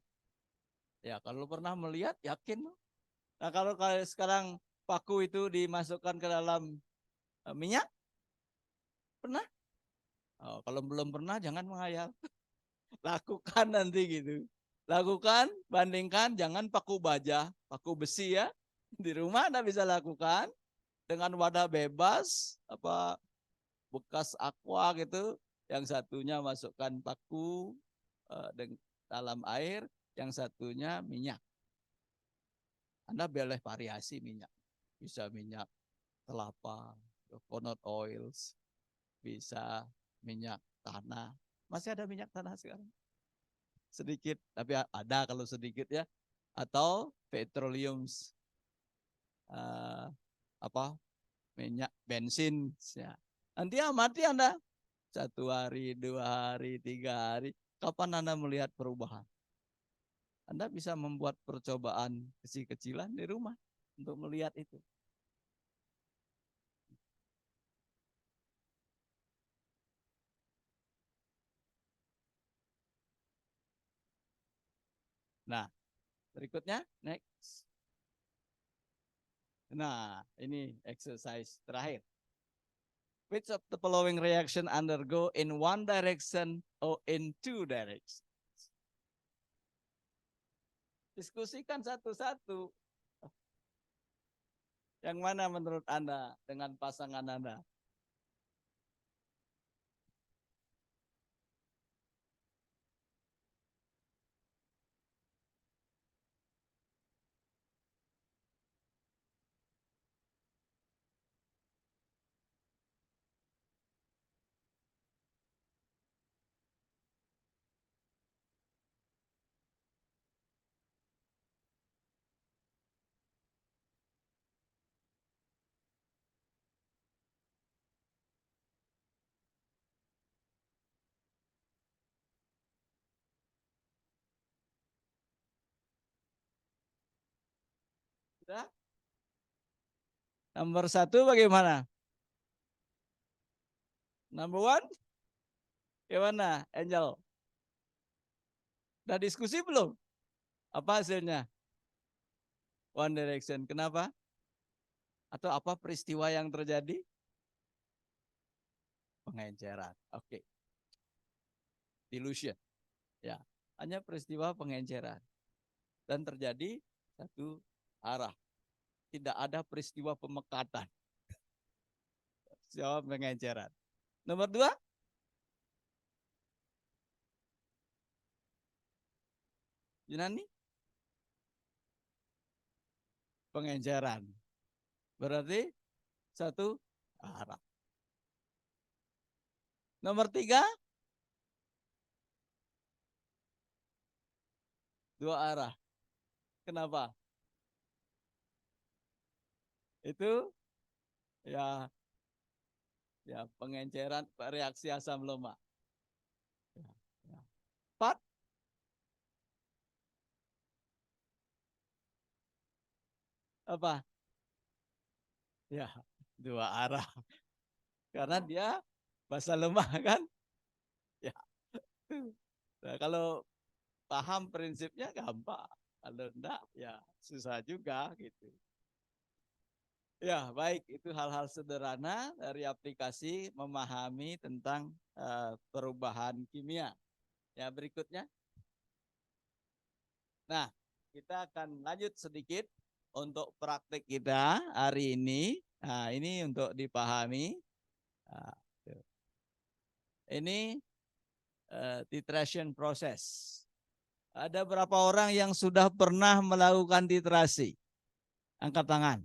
Ya, kalau pernah melihat yakin. Nah, kalau sekarang paku itu dimasukkan ke dalam minyak, pernah? Oh, kalau belum pernah jangan menghayal. Lakukan nanti gitu. Lakukan, bandingkan, jangan paku baja, paku besi ya. Di rumah Anda bisa lakukan dengan wadah bebas, apa bekas aqua gitu. Yang satunya masukkan paku dalam air, yang satunya minyak. Anda boleh variasi minyak. Bisa minyak kelapa, coconut oils, bisa minyak tanah. Masih ada minyak tanah sekarang? Sedikit, tapi ada kalau sedikit ya. Atau petroleum, minyak bensin. Ya. Nanti amati Anda. 1 hari, 2 hari, 3 hari. Kapan Anda melihat perubahan? Anda bisa membuat percobaan kecil-kecilan di rumah untuk melihat itu. Nah, berikutnya, next. Nah, ini exercise terakhir. Which of the following reaction undergo in one direction or in two directions? Diskusikan satu-satu. Yang mana menurut Anda dengan pasangan Anda? Sudah? Nomor 1 bagaimana? Number 1? Gimana, Angel? Udah diskusi belum? Apa hasilnya? One Direction. Kenapa? Atau apa peristiwa yang terjadi? Pengenceran. Oke. Delusion. Ya, hanya peristiwa pengenceran. Dan terjadi satu arah. Tidak ada peristiwa pemekatan. Jawab pengenceran. Nomor 2? Yunani? Pengenceran. Berarti satu arah. Nomor 3, 2 arah. Kenapa? Itu ya pengenceran reaksi asam lemak. Ya, ya. 4, apa? Ya, 2 arah. Karena dia basa lemak kan? Ya. Nah, kalau paham prinsipnya gampang. Kalau enggak ya susah juga gitu. Ya, baik, itu hal-hal sederhana dari aplikasi memahami tentang perubahan kimia. Ya, berikutnya. Nah, kita akan lanjut sedikit untuk praktik kita hari ini. Nah, ini untuk dipahami. Nah, ini titration process. Ada berapa orang yang sudah pernah melakukan titrasi? Angkat tangan.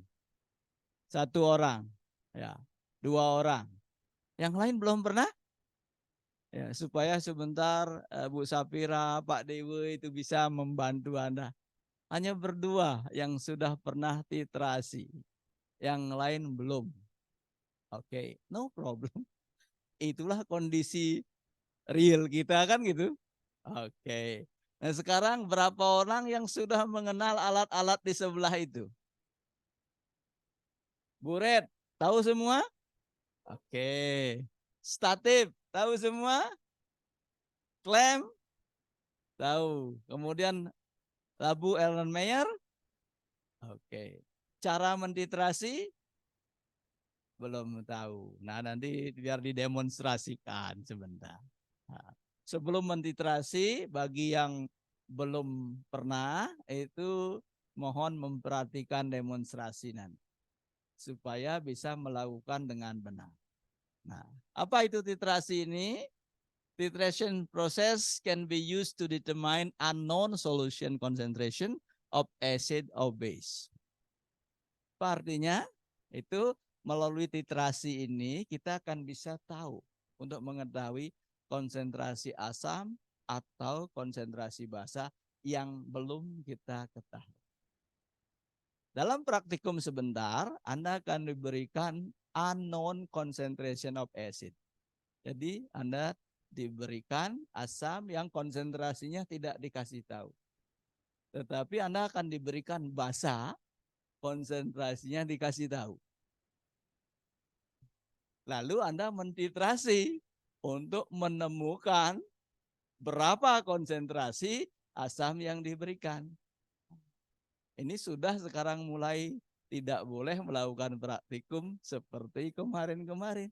1 orang, ya, 2 orang. Yang lain belum pernah? Ya, supaya sebentar Bu Sapira, Pak Dewi itu bisa membantu Anda. Hanya berdua yang sudah pernah titrasi, yang lain belum. Oke, no problem. Itulah kondisi real kita kan gitu. Oke. Nah, sekarang berapa orang yang sudah mengenal alat-alat di sebelah itu? Bu Red, tahu semua? Oke. Statif, tahu semua? Klem, tahu. Kemudian labu Erlenmeyer, oke. Cara mentitrasi, belum tahu. Nah, nanti biar didemonstrasikan sebentar. Nah, sebelum mentitrasi, bagi yang belum pernah, itu mohon memperhatikan demonstrasi nanti. Supaya bisa melakukan dengan benar. Nah, apa itu titrasi ini? Titration process can be used to determine unknown solution concentration of acid or base. Apa artinya? Itu melalui titrasi ini kita akan bisa tahu untuk mengetahui konsentrasi asam atau konsentrasi basa yang belum kita ketahui. Dalam praktikum sebentar, Anda akan diberikan unknown concentration of acid. Jadi Anda diberikan asam yang konsentrasinya tidak dikasih tahu. Tetapi Anda akan diberikan basa, konsentrasinya dikasih tahu. Lalu Anda mentitrasi untuk menemukan berapa konsentrasi asam yang diberikan. Ini sudah sekarang mulai tidak boleh melakukan praktikum seperti kemarin-kemarin.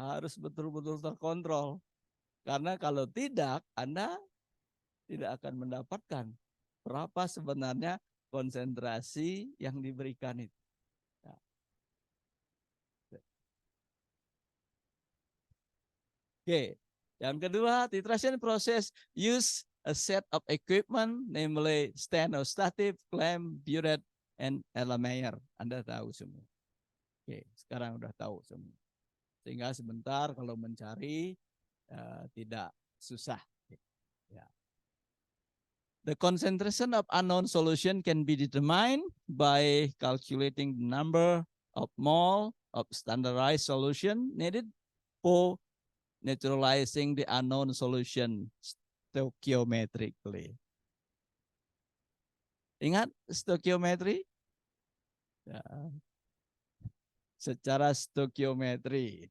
Harus betul-betul terkontrol. Karena kalau tidak, Anda tidak akan mendapatkan berapa sebenarnya konsentrasi yang diberikan itu. Ya. Oke, yang kedua, titration process use a set of equipment, namely stenostatic, clamp, burette, and Erlenmeyer. Anda tahu semua. Oke, sekarang udah tahu semua. Sehingga sebentar kalau mencari tidak susah. Ya. The concentration of unknown solution can be determined by calculating the number of mole of standardized solution needed for neutralizing the unknown solution stoichiometrically. Ingat stoichiometry? Ya. Secara stoichiometri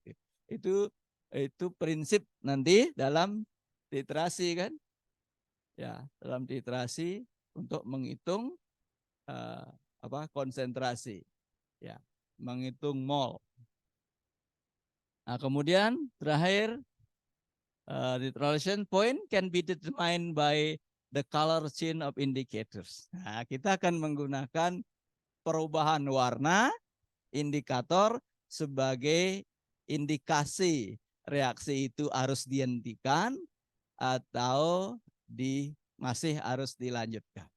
itu prinsip nanti dalam titrasi kan? Ya, dalam titrasi untuk menghitung konsentrasi, ya, menghitung mol. Nah, kemudian terakhir, titration point can be determined by the color chain of indicators. Nah, kita akan menggunakan perubahan warna indikator sebagai indikasi reaksi itu harus dihentikan atau masih harus dilanjutkan.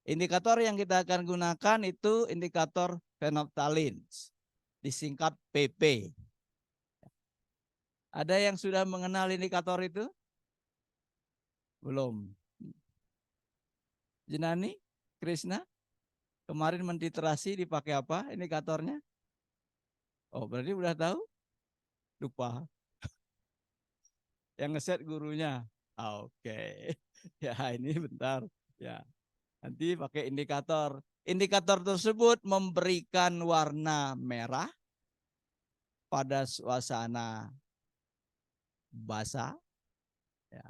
Indikator yang kita akan gunakan itu indikator phenolphthalein, disingkat PP. Ada yang sudah mengenal indikator itu? Belum. Jenani, Krishna, kemarin mentiterasi dipakai apa indikatornya? Oh, berarti udah tahu? Lupa. Yang ngeset gurunya. Oke. Ya, ini bentar. Ya. Nanti pakai indikator. Indikator tersebut memberikan warna merah pada suasana basah, ya,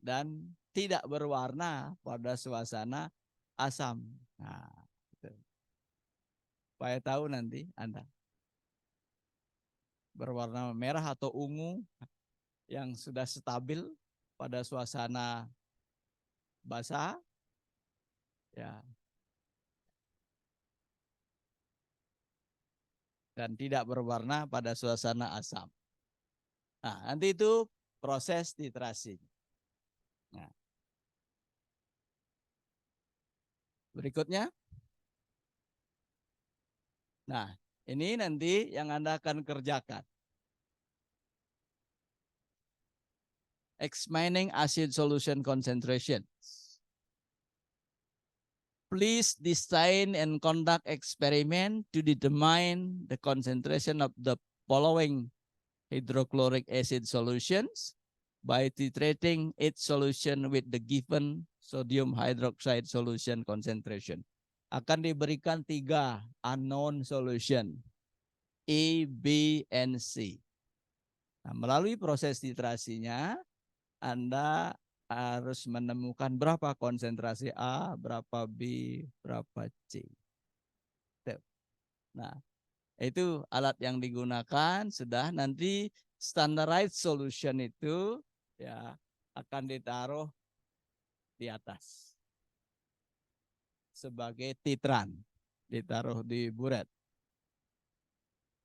dan tidak berwarna pada suasana asam. Nah, itu. Supaya tahu nanti Anda. Berwarna merah atau ungu yang sudah stabil pada suasana basah, ya, dan tidak berwarna pada suasana asam. Nah, nanti itu proses titrasi. Nah, berikutnya. Nah, ini nanti yang Anda akan kerjakan. Examining acid solution concentration. Please design and conduct experiment to determine the concentration of the following hydrochloric acid solutions by titrating each solution with the given sodium hydroxide solution concentration. Akan diberikan 3 unknown solution, A, B, and C. Nah, melalui proses titrasinya, Anda harus menemukan berapa konsentrasi A, berapa B, berapa C. Nah, itu alat yang digunakan. Sudah, nanti standardized solution itu ya akan ditaruh di atas sebagai titran, ditaruh di buret.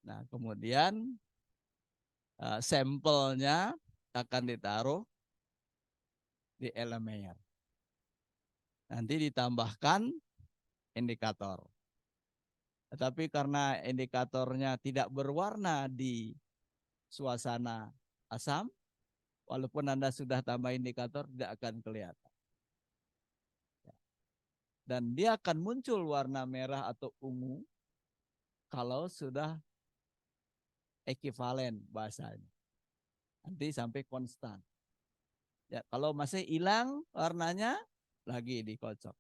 Nah, kemudian sampelnya akan ditaruh di elemen. Nanti ditambahkan indikator. Tetapi karena indikatornya tidak berwarna di suasana asam, walaupun Anda sudah tambah indikator, tidak akan kelihatan. Dan dia akan muncul warna merah atau ungu kalau sudah ekivalen bahasanya. Nanti sampai konstan. Ya, kalau masih hilang warnanya, lagi dikocok.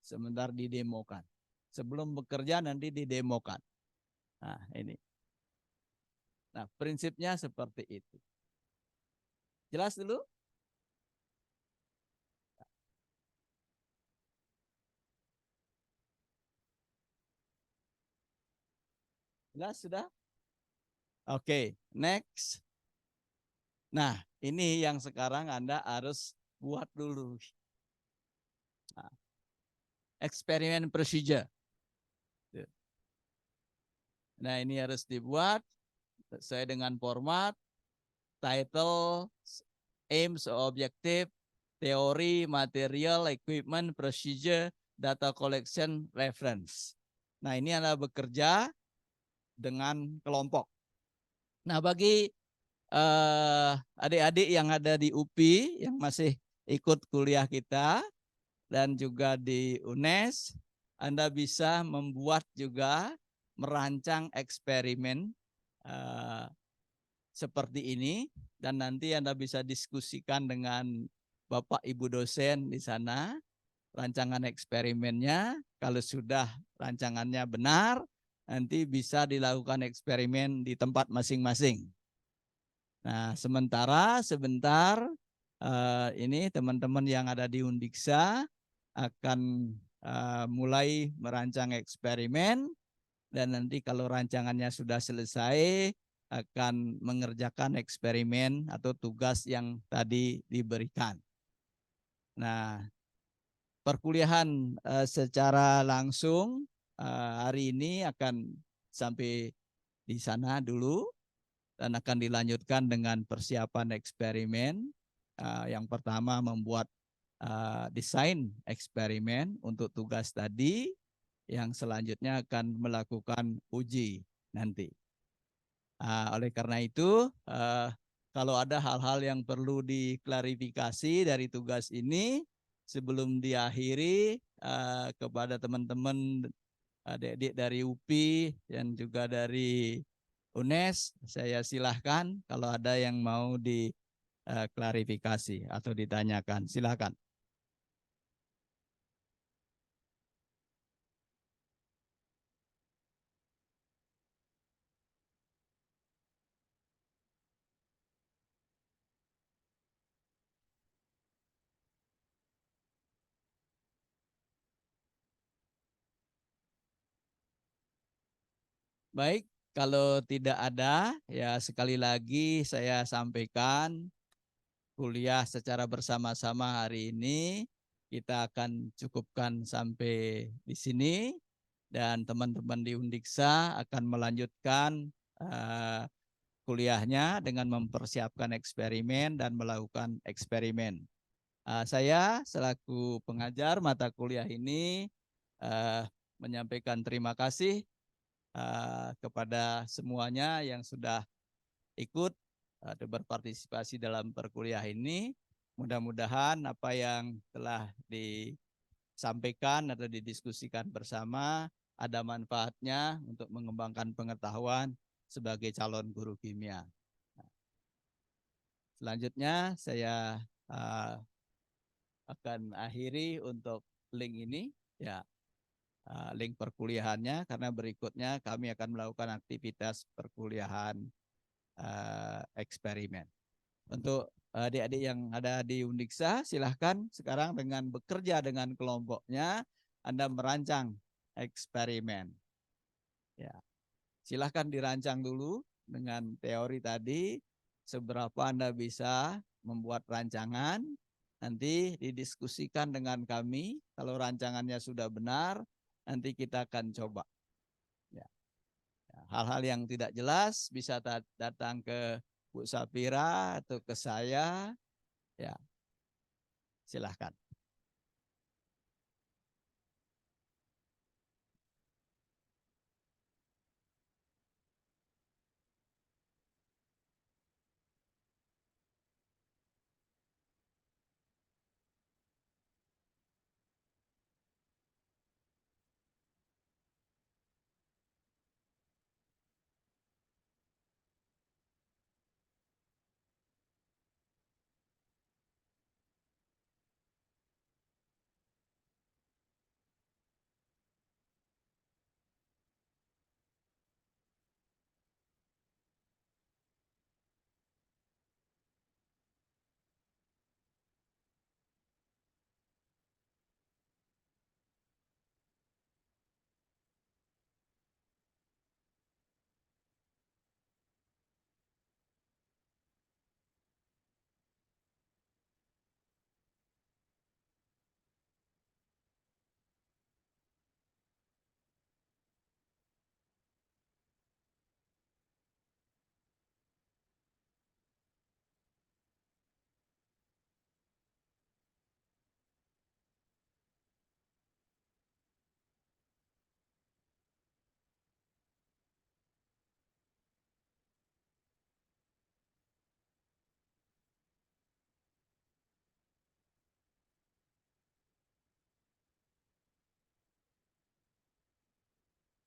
Sebentar didemokan. Sebelum bekerja nanti didemokan. Nah, ini. Nah, prinsipnya seperti itu. Jelas dulu? Jelas sudah? Oke, next. Nah, ini yang sekarang Anda harus buat dulu. Nah, eksperimen procedure. Nah, ini harus dibuat sesuai dengan format, title, aims, objective, teori, material, equipment, procedure, data collection, reference. Nah, ini Anda bekerja dengan kelompok. Nah, bagi adik-adik yang ada di UPI yang masih ikut kuliah kita dan juga di UNES, Anda bisa membuat juga merancang eksperimen seperti ini, dan nanti Anda bisa diskusikan dengan Bapak Ibu dosen di sana rancangan eksperimennya. Kalau sudah rancangannya benar, nanti bisa dilakukan eksperimen di tempat masing-masing. Nah, sebentar ini teman-teman yang ada di Undiksa akan mulai merancang eksperimen, dan nanti kalau rancangannya sudah selesai akan mengerjakan eksperimen atau tugas yang tadi diberikan. Nah, perkuliahan secara langsung hari ini akan sampai di sana dulu, dan akan dilanjutkan dengan persiapan eksperimen. Yang pertama membuat desain eksperimen untuk tugas tadi, yang selanjutnya akan melakukan uji nanti. Oleh karena itu, kalau ada hal-hal yang perlu diklarifikasi dari tugas ini sebelum diakhiri, kepada teman-teman adik-adik dari UPI dan juga dari UNES, saya silahkan kalau ada yang mau diklarifikasi atau ditanyakan, silahkan. Baik, kalau tidak ada, ya sekali lagi saya sampaikan kuliah secara bersama-sama hari ini kita akan cukupkan sampai di sini, dan teman-teman di Undiksa akan melanjutkan kuliahnya dengan mempersiapkan eksperimen dan melakukan eksperimen. Saya selaku pengajar mata kuliah ini menyampaikan terima kasih kepada semuanya yang sudah ikut atau berpartisipasi dalam perkuliahan ini. Mudah-mudahan apa yang telah disampaikan atau didiskusikan bersama ada manfaatnya untuk mengembangkan pengetahuan sebagai calon guru kimia. Selanjutnya saya akan akhiri untuk link ini, ya, link perkuliahannya, karena berikutnya kami akan melakukan aktivitas perkuliahan eksperimen. Untuk adik-adik yang ada di Undiksa, silahkan sekarang dengan bekerja dengan kelompoknya, Anda merancang eksperimen. Ya, silahkan dirancang dulu dengan teori tadi, seberapa Anda bisa membuat rancangan, nanti didiskusikan dengan kami. Kalau rancangannya sudah benar, nanti kita akan coba. Ya. Hal-hal yang tidak jelas bisa datang ke Bu Safira atau ke saya, ya silahkan.